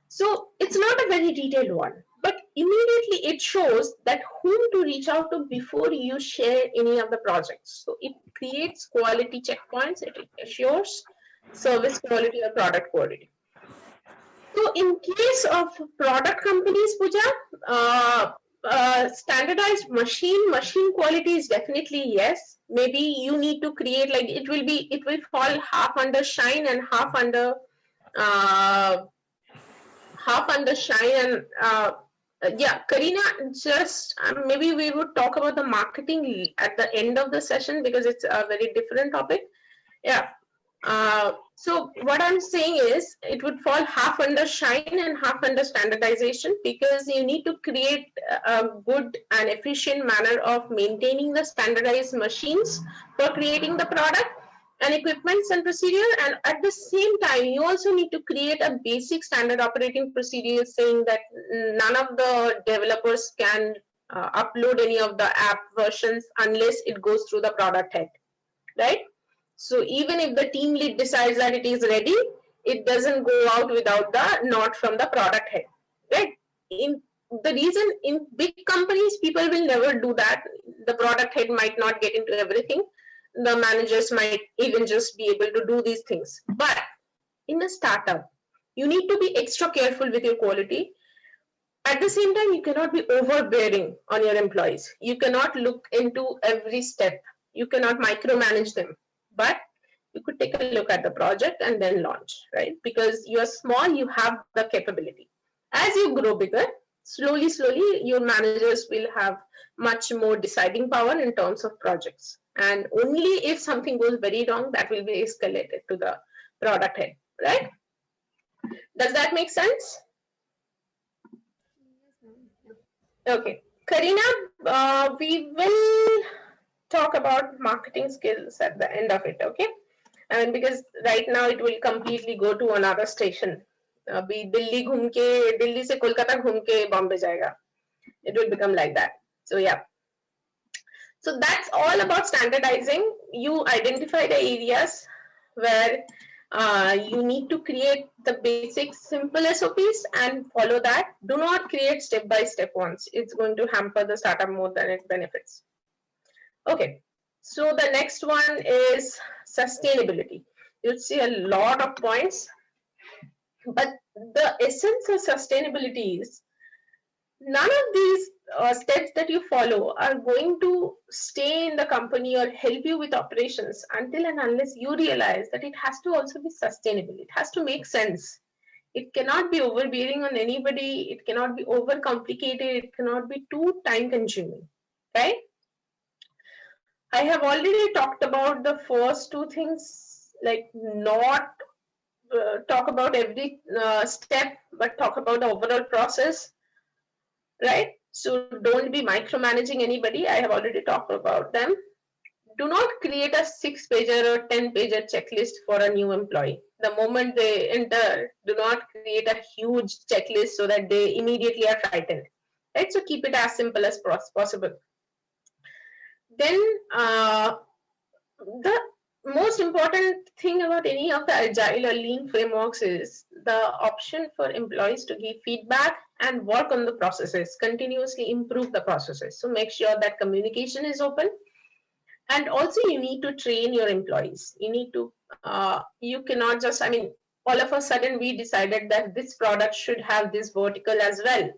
So it's not a very detailed one, but immediately it shows that whom to reach out to before you share any of the projects. So it creates quality checkpoints, it assures service quality or product quality. So in case of product companies, Pooja, standardized machine quality is definitely yes. Maybe you need to create, like, it will fall half under Shine and half under Shine. And yeah, Karina, just maybe we would talk about the marketing at the end of the session because it's a very different topic. Yeah. So what I'm saying is it would fall half under Shine and half under standardization, because you need to create a good and efficient manner of maintaining the standardized machines for creating the product and equipments and procedure. And at the same time, you also need to create a basic standard operating procedure saying that none of the developers can upload any of the app versions unless it goes through the product head, right? So even if the team lead decides that it is ready, it doesn't go out without the nod from the product head, right? The reason in big companies, people will never do that. The product head might not get into everything. The managers might even just be able to do these things. But in a startup, you need to be extra careful with your quality. At the same time, you cannot be overbearing on your employees. You cannot look into every step. You cannot micromanage them. But you could take a look at the project and then launch, right? Because you are small, you have the capability. As you grow bigger, slowly, your managers will have much more deciding power in terms of projects. And only if something goes very wrong, that will be escalated to the product head, right? Does that make sense? Okay. Karina, we will talk about marketing skills at the end of it, okay? And because right now it will completely go to another station. Abhi Delhi se Kolkata ghum ke Bombay jayega. It will become like that. So yeah. So that's all about standardizing. You identify the areas where you need to create the basic simple SOPs and follow that. Do not create step-by-step ones. It's going to hamper the startup more than it benefits. Okay, so the next one is sustainability. You'll see a lot of points, but the essence of sustainability is none of these steps that you follow are going to stay in the company or help you with operations until and unless you realize that it has to also be sustainable. It has to make sense. It cannot be overbearing on anybody. It cannot be overcomplicated. It cannot be too time consuming, right? I have already talked about the first two things, like not talk about every step, but talk about the overall process, right? So don't be micromanaging anybody. I have already talked about them. Do not create a 6-pager or 10-pager checklist for a new employee. The moment they enter, do not create a huge checklist so that they immediately are frightened, right? So keep it as simple as possible. Then the most important thing about any of the agile or lean frameworks is the option for employees to give feedback and work on the processes, continuously improve the processes. So make sure that communication is open. And also you need to train your employees. You need to, you cannot just, all of a sudden we decided that this product should have this vertical as well.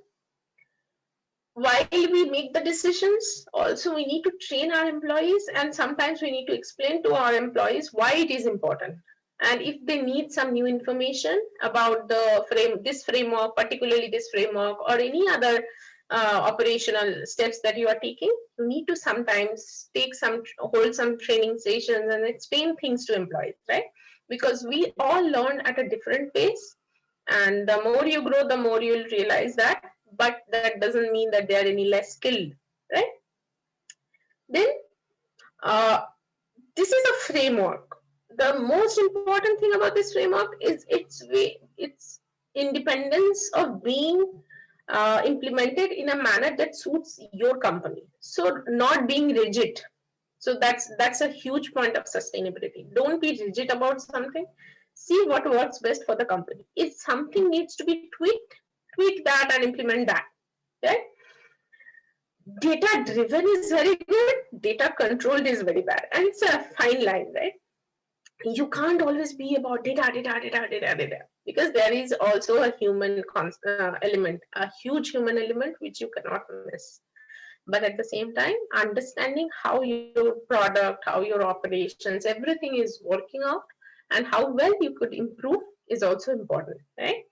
While we make the decisions, also we need to train our employees, and sometimes we need to explain to our employees why it is important. And if they need some new information about the this framework, particularly this framework, or any other operational steps that you are taking, you need to sometimes hold some training sessions and explain things to employees, right? because we all learn at a different pace. And the more you grow, the more you'll realize that, but that doesn't mean that they are any less skilled, right? Then this is a framework. The most important thing about this framework is its independence of being implemented in a manner that suits your company. So not being rigid. So that's a huge point of sustainability. Don't be rigid about something. See what works best for the company. If something needs to be tweaked, tweak that and implement that. Right? Data driven is very good, data controlled is very bad, and it's a fine line, right? You can't always be about data, because there is also a human element, a huge human element which you cannot miss. But at the same time, understanding how your product, how your operations, everything is working out and how well you could improve is also important, right?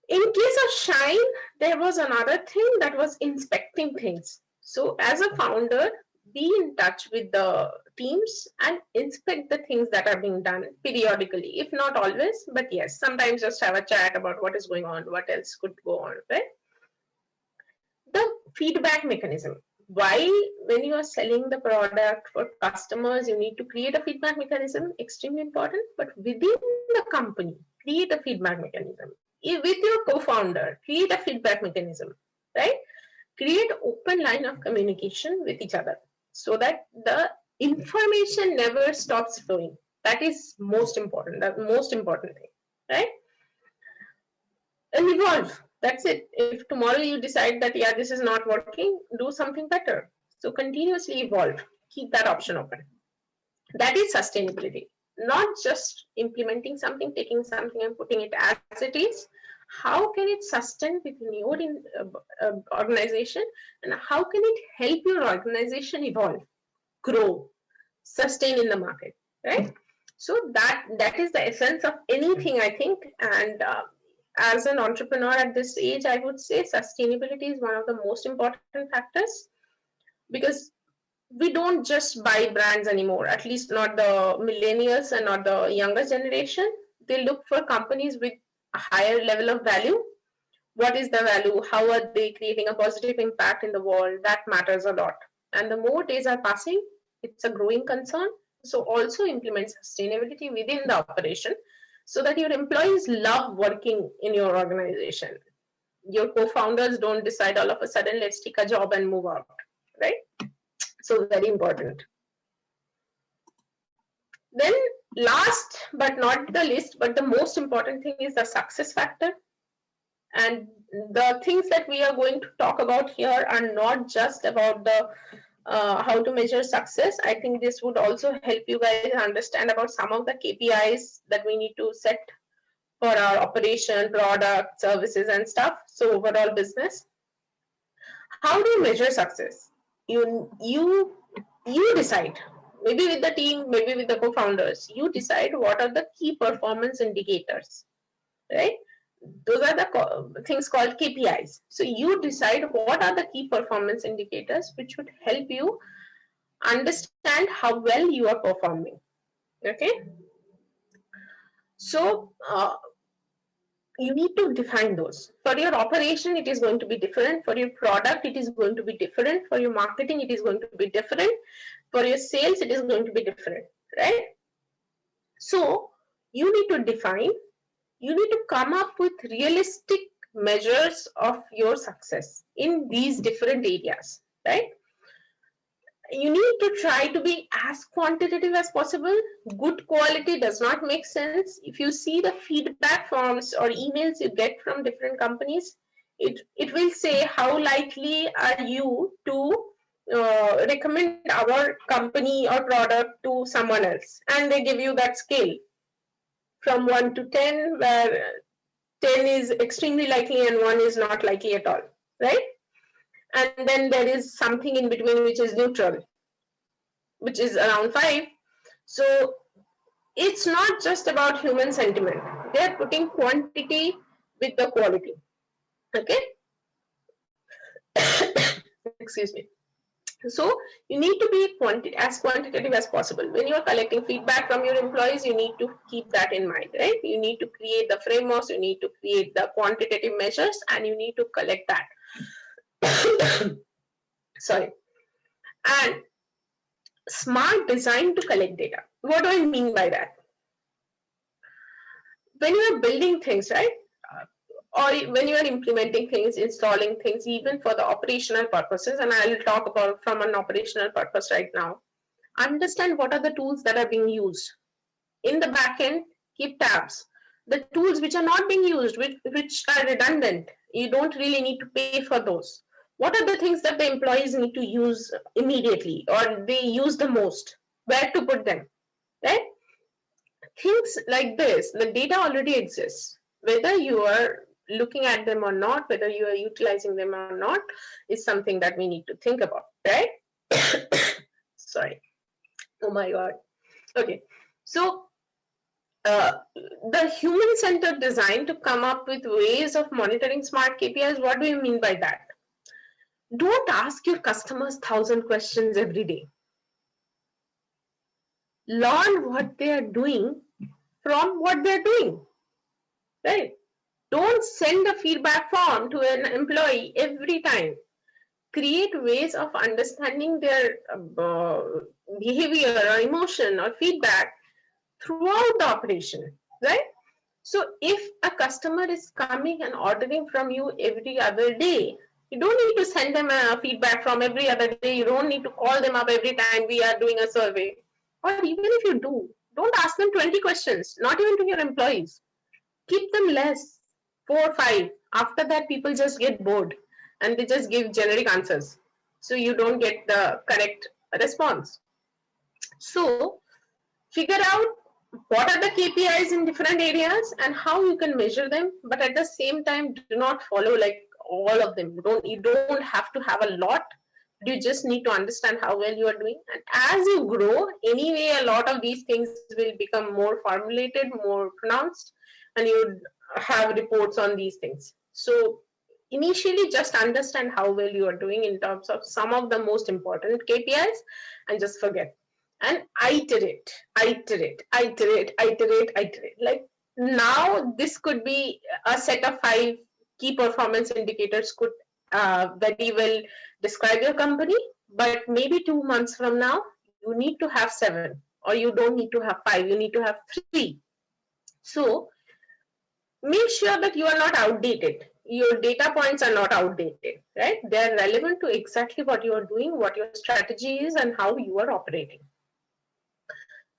In case of Shine, there was another thing that was inspecting things. So as a founder, be in touch with the teams and inspect the things that are being done periodically, if not always, but yes, sometimes just have a chat about what is going on, what else could go on, right? The feedback mechanism. Why, when you are selling the product for customers, you need to create a feedback mechanism, extremely important, but within the company, create a feedback mechanism. With your co-founder, create a feedback mechanism, right? Create open line of communication with each other so that the information never stops flowing. That is most important, the most important thing, right? And evolve. That's it. If tomorrow you decide that, yeah, this is not working, do something better. So continuously evolve. Keep that option open. That is sustainability. Not just implementing something, taking something and putting it as it is. How can it sustain within your organization, and how can it help your organization evolve, grow, sustain in the market, right? So that is the essence of anything, I think. And as an entrepreneur at this age, I would say sustainability is one of the most important factors, because we don't just buy brands anymore, at least not the millennials and not the younger generation. They look for companies with a higher level of value. What is the value? How are they creating a positive impact in the world? That matters a lot. And the more days are passing, it's a growing concern. So also implement sustainability within the operation so that your employees love working in your organization. Your co-founders don't decide all of a sudden, let's take a job and move out, right? So very important. Then last but not the least, but the most important thing is the success factor. And the things that we are going to talk about here are not just about the how to measure success. I think this would also help you guys understand about some of the KPIs that we need to set for our operation, product, services, and stuff. So overall business. How do you measure success? You decide. Maybe with the team, maybe with the co-founders. You decide what are the key performance indicators, right? Those are the things called KPIs. So you decide what are the key performance indicators which would help you understand how well you are performing. Okay. So you need to define those. For your operation, it is going to be different. For your product, it is going to be different. For your marketing, it is going to be different. For your sales, it is going to be different, right? So you need to define. You need to come up with realistic measures of your success in these different areas, right? You need to try to be as quantitative as possible. Good quality does not make sense. If you see the feedback forms or emails you get from different companies, it will say how likely are you to recommend our company or product to someone else, and they give you that scale from 1 to 10, where 10 is extremely likely and 1 is not likely at all, right? And then there is something in between which is neutral, which is around 5. So it's not just about human sentiment. They're putting quantity with the quality. Okay. Excuse me. So you need to be as quantitative as possible. When you are collecting feedback from your employees, you need to keep that in mind, right? You need to create the frameworks, you need to create the quantitative measures, and you need to collect that. Sorry. And smart design to collect data. What do I mean by that? When you are building things, right? Or when you are implementing things, installing things, even for the operational purposes, and I'll talk about from an operational purpose right now. Understand what are the tools that are being used. In the backend, keep tabs. The tools which are not being used, which are redundant, you don't really need to pay for those. What are the things that the employees need to use immediately or they use the most? Where to put them, right? Things like this, the data already exists. Whether you are looking at them or not, whether you are utilizing them or not, is something that we need to think about, right? Sorry. Oh my God. Okay. So the human-centered design to come up with ways of monitoring smart KPIs, what do you mean by that? Don't ask your customers 1,000 questions every day. Learn what they are doing from what they're doing, right? Don't send a feedback form to an employee every time. Create ways of understanding their behavior or emotion or feedback throughout the operation, right? So if a customer is coming and ordering from you every other day, you don't need to send them a feedback from every other day. You don't need to call them up every time we are doing a survey. Or even if you do, don't ask them 20 questions, not even to your employees. Keep them less, 4 or 5. After that, people just get bored and they just give generic answers. So you don't get the correct response. So figure out what are the KPIs in different areas and how you can measure them, but at the same time, do not follow like all of them. You don't have to have a lot. You just need to understand how well you are doing. And as you grow, anyway, a lot of these things will become more formulated, more pronounced, and you have reports on these things. So initially, just understand how well you are doing in terms of some of the most important KPIs and just forget. And iterate. Like now, this could be a set of 5 key performance indicators could very well describe your company, but maybe 2 months from now, you need to have 7, or you don't need to have 5, you need to have 3. So make sure that you are not outdated. Your data points are not outdated, right? They're relevant to exactly what you are doing, what your strategy is, and how you are operating.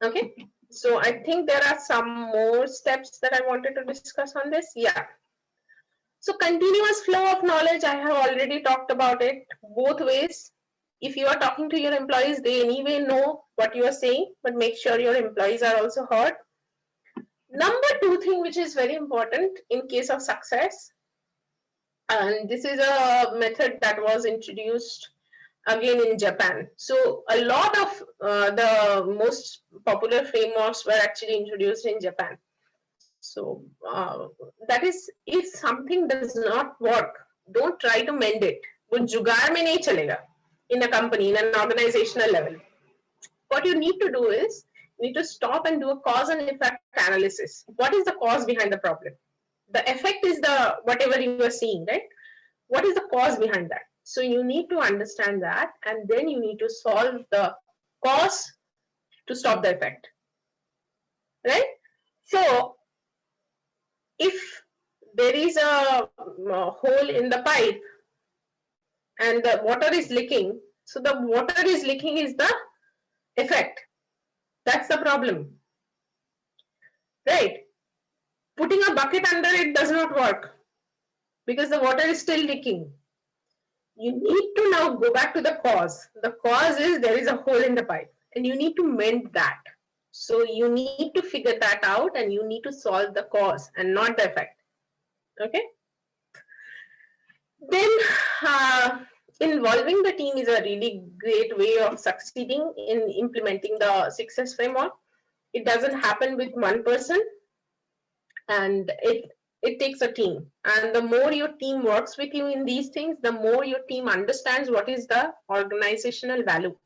Okay, so I think there are some more steps that I wanted to discuss on this. Yeah. So continuous flow of knowledge, I have already talked about it both ways. If you are talking to your employees, they anyway know what you are saying, but make sure your employees are also heard. Number 2 thing, which is very important in case of success, and this is a method that was introduced again in Japan. So a lot of the most popular frameworks were actually introduced in Japan. So that is, if something does not work, don't try to mend it. वो जुगाड़ में नहीं चलेगा in a company, in an organizational level. What you need to do is, you need to stop and do a cause and effect analysis. What is the cause behind the problem? The effect is the whatever you are seeing, right? What is the cause behind that? So you need to understand that, and then you need to solve the cause to stop the effect, right? So if there is a hole in the pipe and the water is leaking, so the water is leaking is the effect. That's the problem, right? Putting a bucket under it does not work because the water is still leaking. You need to now go back to the cause. The cause is there is a hole in the pipe and you need to mend that. So you need to figure that out and you need to solve the cause and not the effect. Okay. Then involving the team is a really great way of succeeding in implementing the success framework. It doesn't happen with one person, and it it takes a team. And the more your team works with you in these things, the more your team understands what is the organizational value.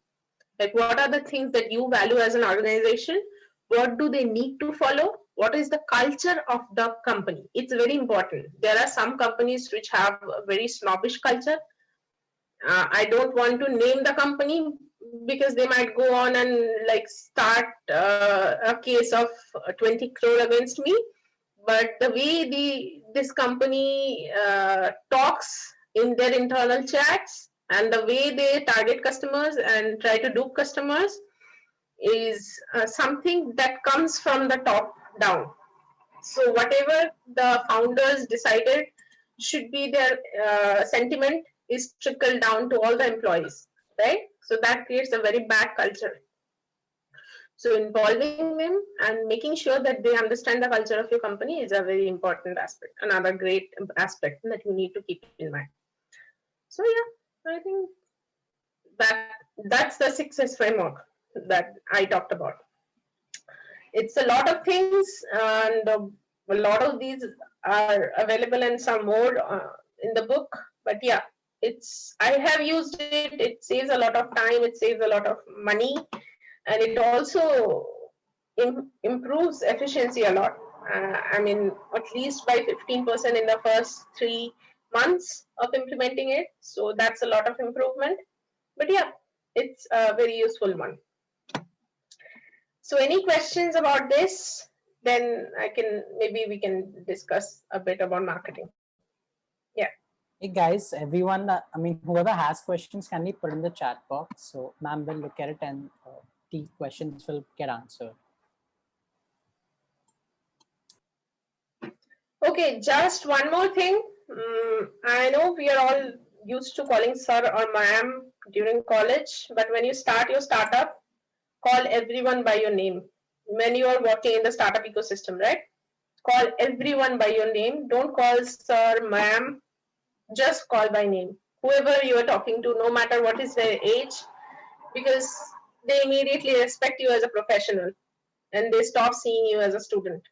Like, what are the things that you value as an organization? What do they need to follow? What is the culture of the company? It's very important. There are some companies which have a very snobbish culture. I don't want to name the company because they might go on and like start a case of 20 crore against me. But the way this company talks in their internal chats and the way they target customers and try to dupe customers is something that comes from the top down. So whatever the founders decided should be their sentiment is trickled down to all the employees, right? So that creates a very bad culture. So involving them and making sure that they understand the culture of your company is a very important aspect, another great aspect that you need to keep in mind. So yeah, I think that's the success framework that I talked about. It's a lot of things, and a lot of these are available and some more in the book. But yeah, I have used it. It saves a lot of time. It saves a lot of money. And it also improves efficiency a lot. I mean, at least by 15% in the first 3 months of implementing it. So that's a lot of improvement. But yeah, it's a very useful one. So any questions about this? Then maybe we can discuss a bit about marketing. Yeah. Hey guys, everyone, I mean, whoever has questions, can we put in the chat box? So ma'am will look at it and the questions will get answered. Okay, just one more thing. I know we are all used to calling sir or ma'am during college, but when you start your startup, call everyone by your name. When you are working in the startup ecosystem, right? Call everyone by your name. Don't call sir, ma'am. Just call by name. Whoever you are talking to, no matter what is their age, because they immediately respect you as a professional and they stop seeing you as a student.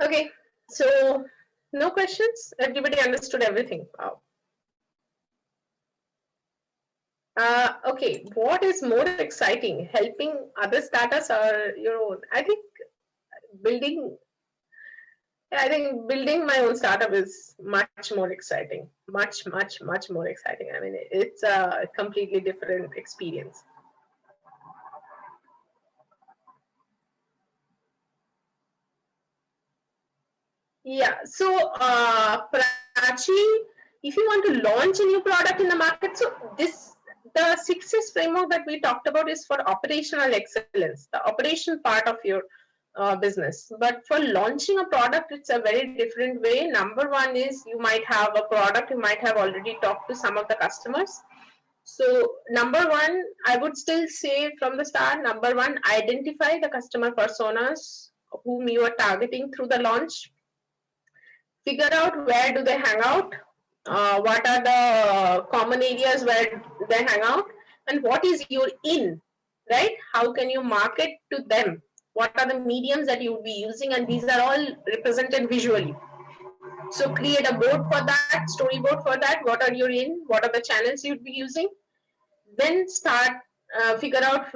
Okay, so no questions? Everybody understood everything. Wow. Okay, what is more exciting? Helping other startups or your own? I think building my own startup is much more exciting. Much more exciting. I mean, it's a completely different experience. Yeah, so Prachi, if you want to launch a new product in the market, so the success framework that we talked about is for operational excellence, the operation part of your business. But for launching a product, it's a very different way. Number one is you might have a product, you might have already talked to some of the customers. So number one, I would still say from the start, number one, identify the customer personas whom you are targeting through the launch. Figure out where do they hang out, what are the common areas where they hang out, and what is your in, right? How can you market to them? What are the mediums that you will be using? And these are all represented visually. So create a board for that, storyboard for that. What are you in? What are the channels you'd be using? Then start, figure out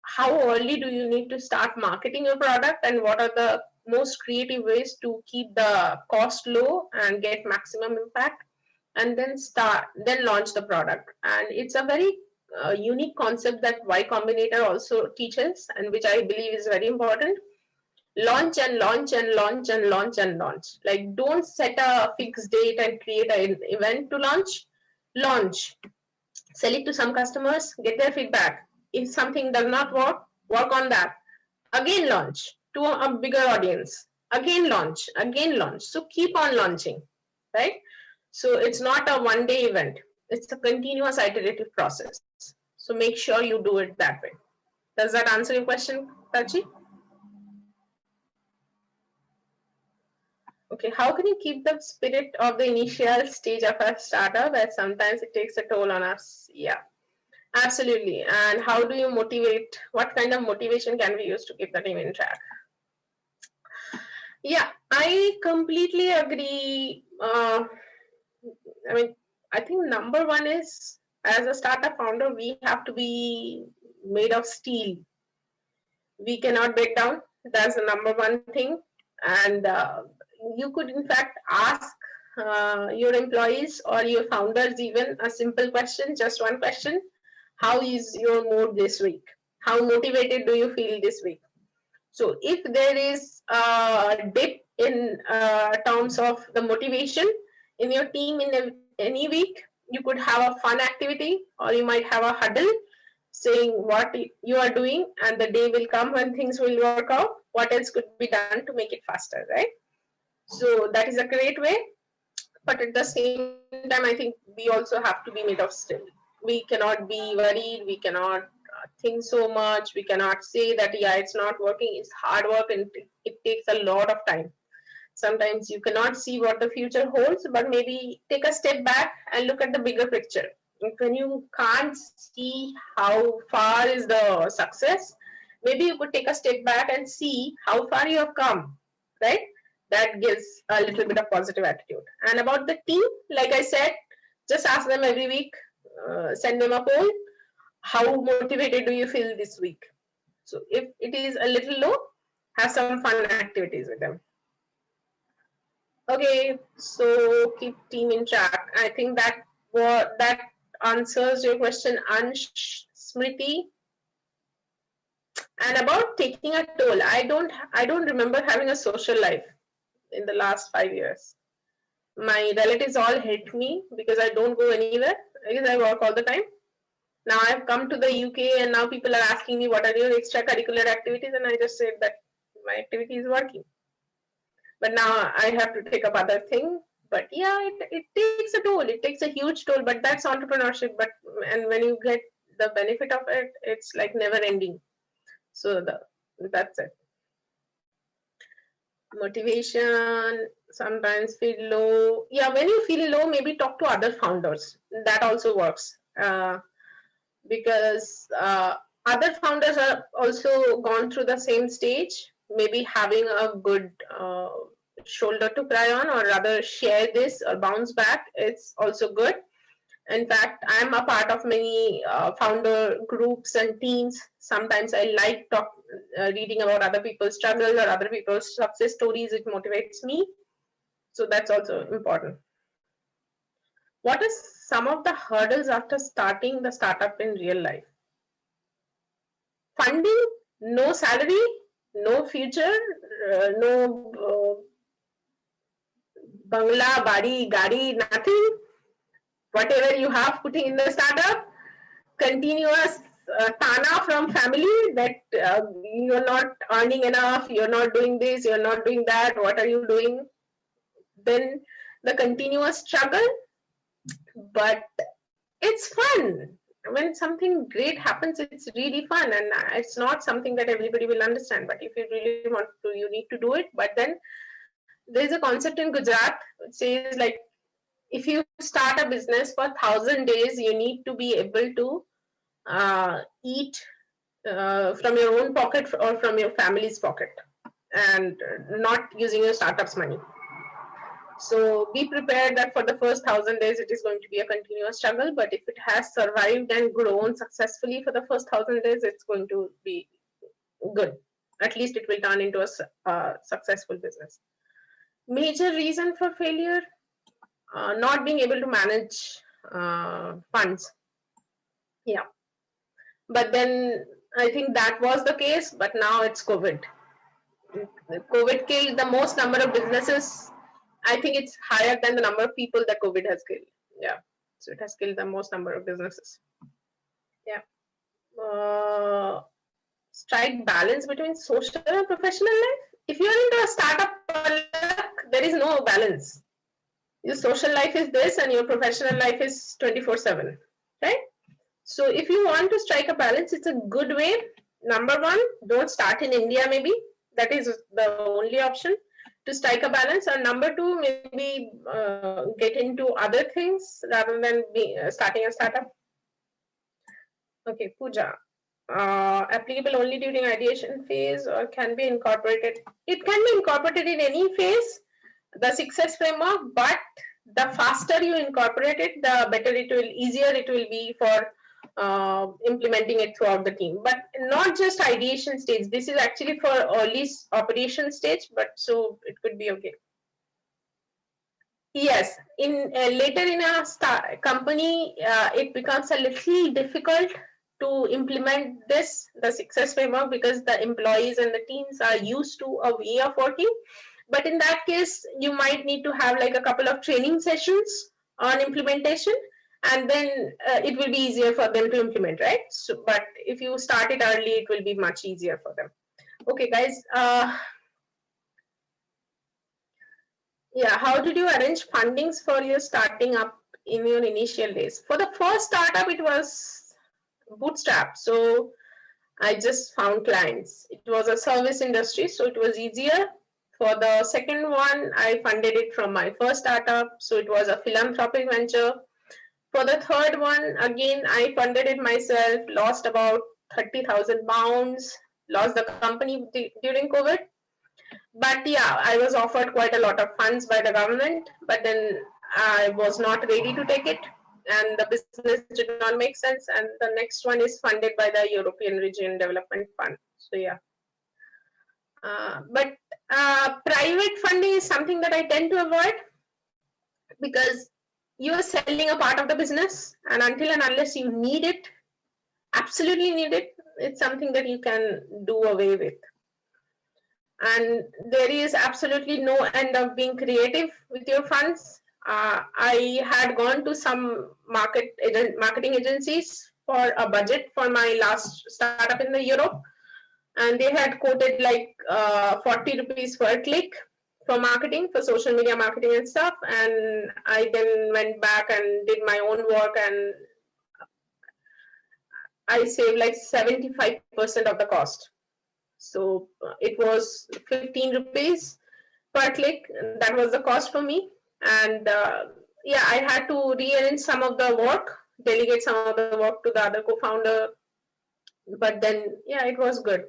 how early do you need to start marketing your product, and what are the most creative ways to keep the cost low and get maximum impact, and then launch the product. And it's a very unique concept that Y Combinator also teaches, and which I believe is very important. Launch and launch and launch and launch and launch. Like, don't set a fixed date and create an event to launch. Launch. Sell it to some customers, get their feedback. If something does not work on that. Again launch to a bigger audience. Again launch, again launch. So keep on launching, right? So it's not a one-day event. It's a continuous iterative process. So make sure you do it that way. Does that answer your question, Tachi? Okay, how can you keep the spirit of the initial stage of a startup, where sometimes it takes a toll on us? Yeah. Absolutely. And how do you motivate? What kind of motivation can we use to keep the team in track? Yeah, I completely agree. I mean, I think number one is, as a startup founder, we have to be made of steel. We cannot break down. That's the number one thing. And you could, in fact, ask your employees or your founders even a simple question, just one question. How is your mood this week? How motivated do you feel this week? So if there is a dip in terms of the motivation in your team in any week, you could have a fun activity, or you might have a huddle saying what you are doing, and the day will come when things will work out. What else could be done to make it faster, right? So that is a great way. But at the same time, I think we also have to be made of steel. We cannot be worried. We cannot think so much. We cannot say that, yeah, it's not working. It's hard work and it takes a lot of time. Sometimes you cannot see what the future holds, but maybe take a step back and look at the bigger picture. When you can't see how far is the success, maybe you could take a step back and see how far you have come, right? That gives a little bit of positive attitude. And about the team, like I said, just ask them every week, send them a poll. How motivated do you feel this week? So if it is a little low, have some fun activities with them. Okay, so keep team in track. I think that answers your question, Ansh, Smriti. And about taking a toll, I don't remember having a social life in the last 5 years. My relatives all hate me because I don't go anywhere because I work all the time. Now I've come to the UK and now people are asking me what are your extracurricular activities, and I just said that my activity is working. But now I have to take up other things. But yeah, it takes a toll. It takes a huge toll, but that's entrepreneurship. And when you get the benefit of it, it's like never ending. So that's it. Motivation, sometimes feel low. Yeah, when you feel low, maybe talk to other founders. That also works. Because other founders are also gone through the same stage, maybe having a good shoulder to cry on, or rather share this or bounce back, it's also good. In fact, I'm a part of many founder groups and teams. Sometimes I like reading about other people's struggles or other people's success stories. It motivates me. So that's also important. What is some of the hurdles after starting the startup in real life? Funding, no salary, no future, no bangla, badi, gadi, nothing. Whatever you have putting in the startup, continuous tana from family that you're not earning enough, you're not doing this, you're not doing that, what are you doing? Then the continuous struggle, but it's fun. When something great happens, it's really fun, and it's not something that everybody will understand. But if you really want to, you need to do it. But then there's a concept in Gujarat which says, like, if you start a business for 1,000 days, you need to be able to eat from your own pocket or from your family's pocket, and not using your startup's money. So be prepared that for the first 1,000 days, it is going to be a continuous struggle. But if it has survived and grown successfully for the first 1,000 days, it's going to be good. At least it will turn into a successful business. Major reason for failure, not being able to manage funds. Yeah. But then I think that was the case, but now it's COVID. COVID killed the most number of businesses. I think it's higher than the number of people that COVID has killed. Yeah. So it has killed the most number of businesses. Yeah. Strike balance between social and professional life. If you're into a startup, there is no balance. Your social life is this and your professional life is 24/7, right? So if you want to strike a balance, it's a good way. Number one, don't start in India, maybe. That is the only option to strike a balance. And number two, maybe get into other things rather than starting a startup. Okay, Pooja. Applicable only during ideation phase or can be incorporated? It can be incorporated in any phase, the success framework, but the faster you incorporate it, the better it will, easier it will be for implementing it throughout the team. But not just ideation stage. This is actually for early operation stage, but so it could be okay. Yes, in later in a company, it becomes a little difficult to implement the success framework because the employees and the teams are used to a way of working. But in that case, you might need to have like a couple of training sessions on implementation, and then it will be easier for them to implement, right? So, but if you start it early, it will be much easier for them. Okay, guys. Yeah, how did you arrange fundings for your starting up in your initial days? For the first startup, it was bootstrap. So I just found clients. It was a service industry, so it was easier. For the second one, I funded it from my first startup, so it was a philanthropic venture. For the third one, again, I funded it myself, lost about 30,000 pounds, lost the company during COVID. But yeah, I was offered quite a lot of funds by the government, but then I was not ready to take it, and the business did not make sense. And the next one is funded by the European Region Development Fund. So yeah, but private funding is something that I tend to avoid because you are selling a part of the business, and until and unless you need it, absolutely need it, it's something that you can do away with. And there is absolutely no end of being creative with your funds. I had gone to some marketing agencies for a budget for my last startup in the Europe, and they had quoted like 40 rupees per click for marketing, for social media marketing and stuff. And I then went back and did my own work, and I saved like 75% of the cost. So it was 15 rupees per click. That was the cost for me. And yeah, I had to rearrange some of the work, delegate some of the work to the other co-founder. But then, yeah, it was good.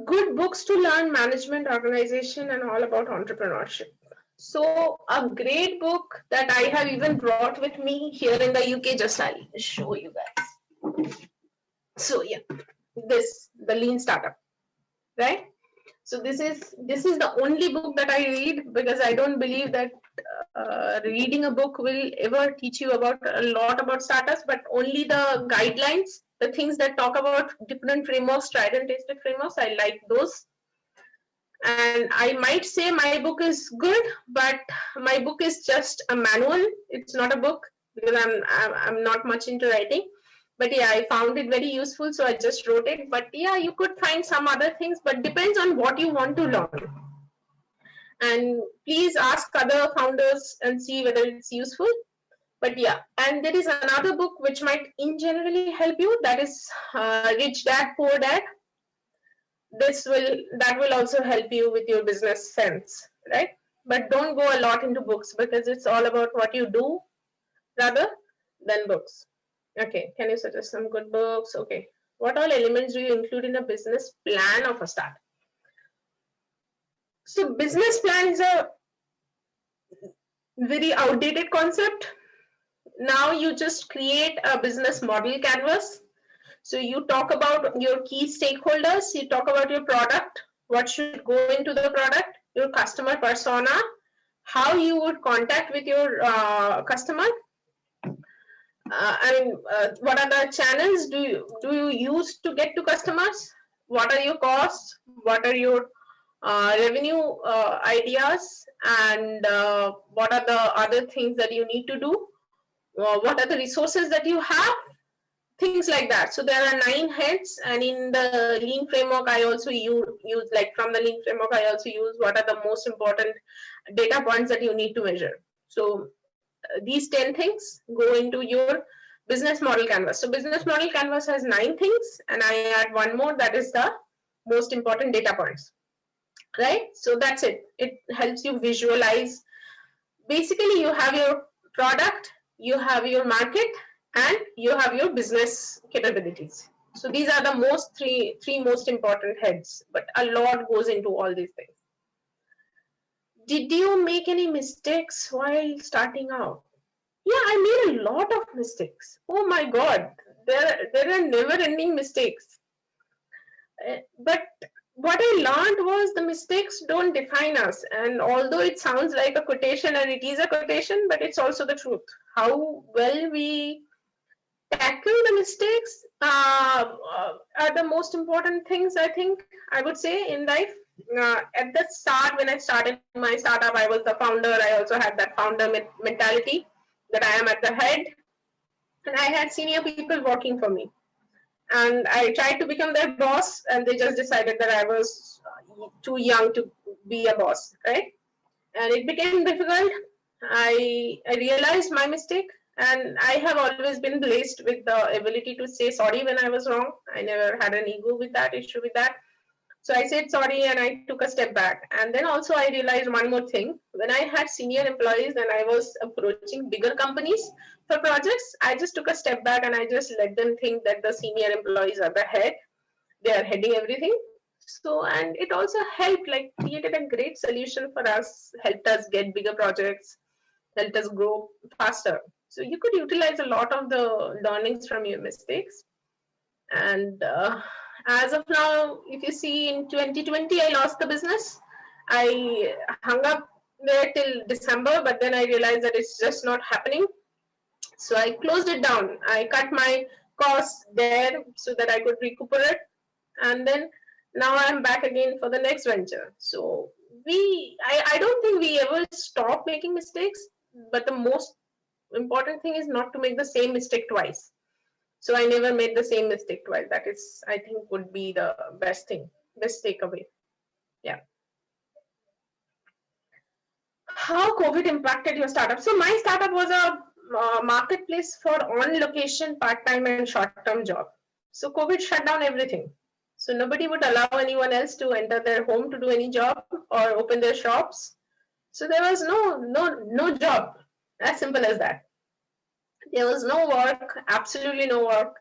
Good books to learn management, organization, and all about entrepreneurship. So a great book that I have even brought with me here in the UK, just I'll show you guys. So yeah, the Lean Startup, right? So this is the only book that I read, because I don't believe that reading a book will ever teach you about a lot about startups, but only the guidelines, the things that talk about different frameworks, tried and tested frameworks. I like those. And I might say my book is good, but my book is just a manual. It's not a book because I'm not much into writing. But yeah, I found it very useful, so I just wrote it. But yeah, you could find some other things, but depends on what you want to learn. And please ask other founders and see whether it's useful. But yeah, and there is another book which might in generally help you. That is Rich Dad Poor Dad. That will also help you with your business sense, right? But don't go a lot into books, because it's all about what you do rather than books. Okay, can you suggest some good books? Okay, what all elements do you include in a business plan of a startup? So business plan is a very outdated concept. Now you just create a business model canvas. So you talk about your key stakeholders, you talk about your product, what should go into the product, your customer persona, how you would contact with your customer. What are the channels do you use to get to customers? What are your costs? What are your revenue ideas? And what are the other things that you need to do? What are the resources that you have? Things like that. So there are 9 heads, and in the Lean framework, I also use like from the Lean framework, I also use what are the most important data points that you need to measure. So these 10 things go into your business model canvas. So business model canvas has 9 things, and I add one more, that is the most important data points, right? So that's it. It helps you visualize. Basically, you have your product, you have your market, and you have your business capabilities. So these are the three most important heads, but a lot goes into all these things. Did you make any mistakes while starting out? Yeah, I made a lot of mistakes. Oh my God, there are never ending mistakes. But what I learned was the mistakes don't define us. And although it sounds like a quotation, and it is a quotation, but it's also the truth. How well we tackle the mistakes are the most important things, I think, I would say, in life. At the start, when I started my startup, I was the founder. I also had that founder mentality that I am at the head. And I had senior people working for me. And I tried to become their boss, and they just decided that I was too young to be a boss, right? And it became difficult. I realized my mistake, and I have always been blessed with the ability to say sorry when I was wrong. I never had an ego with that issue with that. So I said sorry and I took a step back. And then also I realized one more thing. When I had senior employees and I was approaching bigger companies for projects, I just took a step back and I just let them think that the senior employees are the head. They are heading everything. So, and it also helped, like created a great solution for us, helped us get bigger projects, helped us grow faster. So you could utilize a lot of the learnings from your mistakes. And as of now, if you see in 2020, I lost the business. I hung up there till December, but then I realized that it's just not happening. So I closed it down. I cut my costs there so that I could recuperate. And then now I'm back again for the next venture. So I don't think we ever stop making mistakes, but the most important thing is not to make the same mistake twice. So I never made the same mistake twice. That is, I think, would be the best thing, best takeaway. Yeah. How COVID impacted your startup? So my startup was a marketplace for on-location, part-time, and short-term job. So COVID shut down everything. So nobody would allow anyone else to enter their home to do any job or open their shops. So there was no job. As simple as that. There was no work, absolutely no work.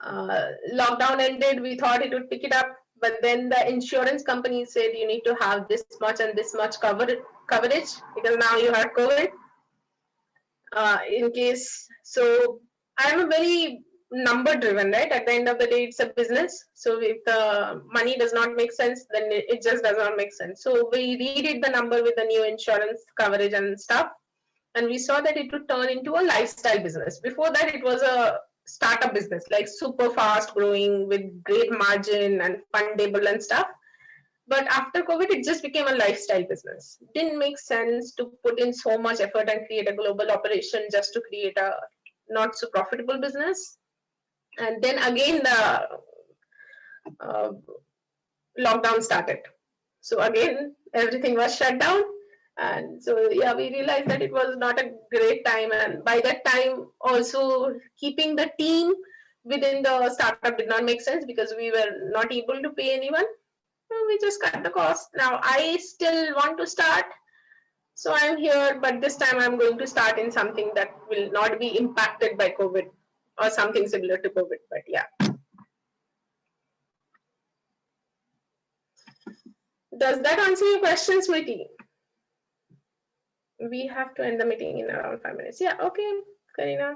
Lockdown ended, we thought it would pick it up, but then the insurance company said you need to have this much and this much coverage because now you have COVID. In case, so I'm a very number driven, right? At the end of the day, it's a business. So if the money does not make sense, then it just does not make sense. So we redid the number with the new insurance coverage and stuff. And we saw that it would turn into a lifestyle business. Before that, it was a startup business, like super fast growing with great margin and fundable and stuff. But after COVID, it just became a lifestyle business. Didn't make sense to put in so much effort and create a global operation just to create a not so profitable business. And then again, the lockdown started. So again, everything was shut down. And so, yeah, we realized that it was not a great time. And by that time, also keeping the team within the startup did not make sense because we were not able to pay anyone. So we just cut the cost. Now, I still want to start. So I'm here, but this time I'm going to start in something that will not be impacted by COVID or something similar to COVID. But yeah. Does that answer your question, Smriti? We have to end the meeting in around 5 minutes. Yeah, okay, Karina.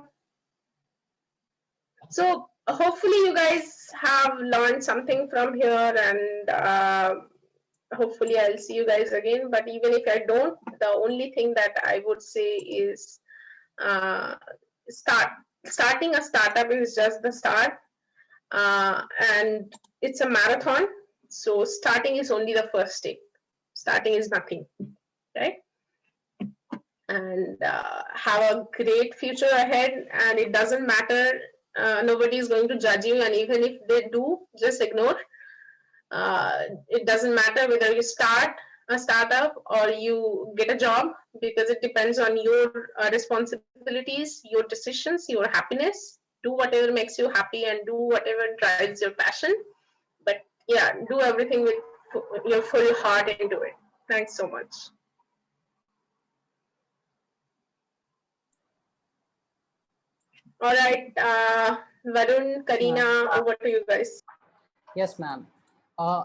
So hopefully you guys have learned something from here, and hopefully I'll see you guys again. But even if I don't, the only thing that I would say is starting a startup is just the start, and it's a marathon. So starting is only the first step. Starting is nothing, right? And have a great future ahead, and it doesn't matter. Nobody is going to judge you, and even if they do, just ignore. It doesn't matter whether you start a startup or you get a job, because it depends on your responsibilities, your decisions, your happiness. Do whatever makes you happy and do whatever drives your passion. But yeah, do everything with your full heart into it. Thanks so much. All right, Varun, Karina, over to you guys. Yes, ma'am.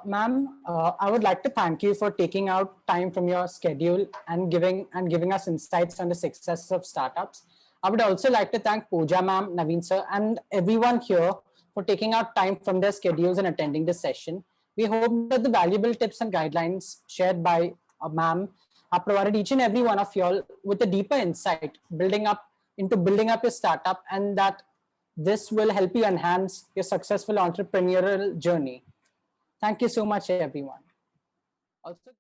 Ma'am, I would like to thank you for taking out time from your schedule and giving us insights on the success of startups. I would also like to thank Pooja ma'am, Naveen sir, and everyone here for taking out time from their schedules and attending this session. We hope that the valuable tips and guidelines shared by ma'am have provided each and every one of you all with a deeper insight, building up your startup, and that this will help you enhance your successful entrepreneurial journey. Thank you so much, everyone. Also,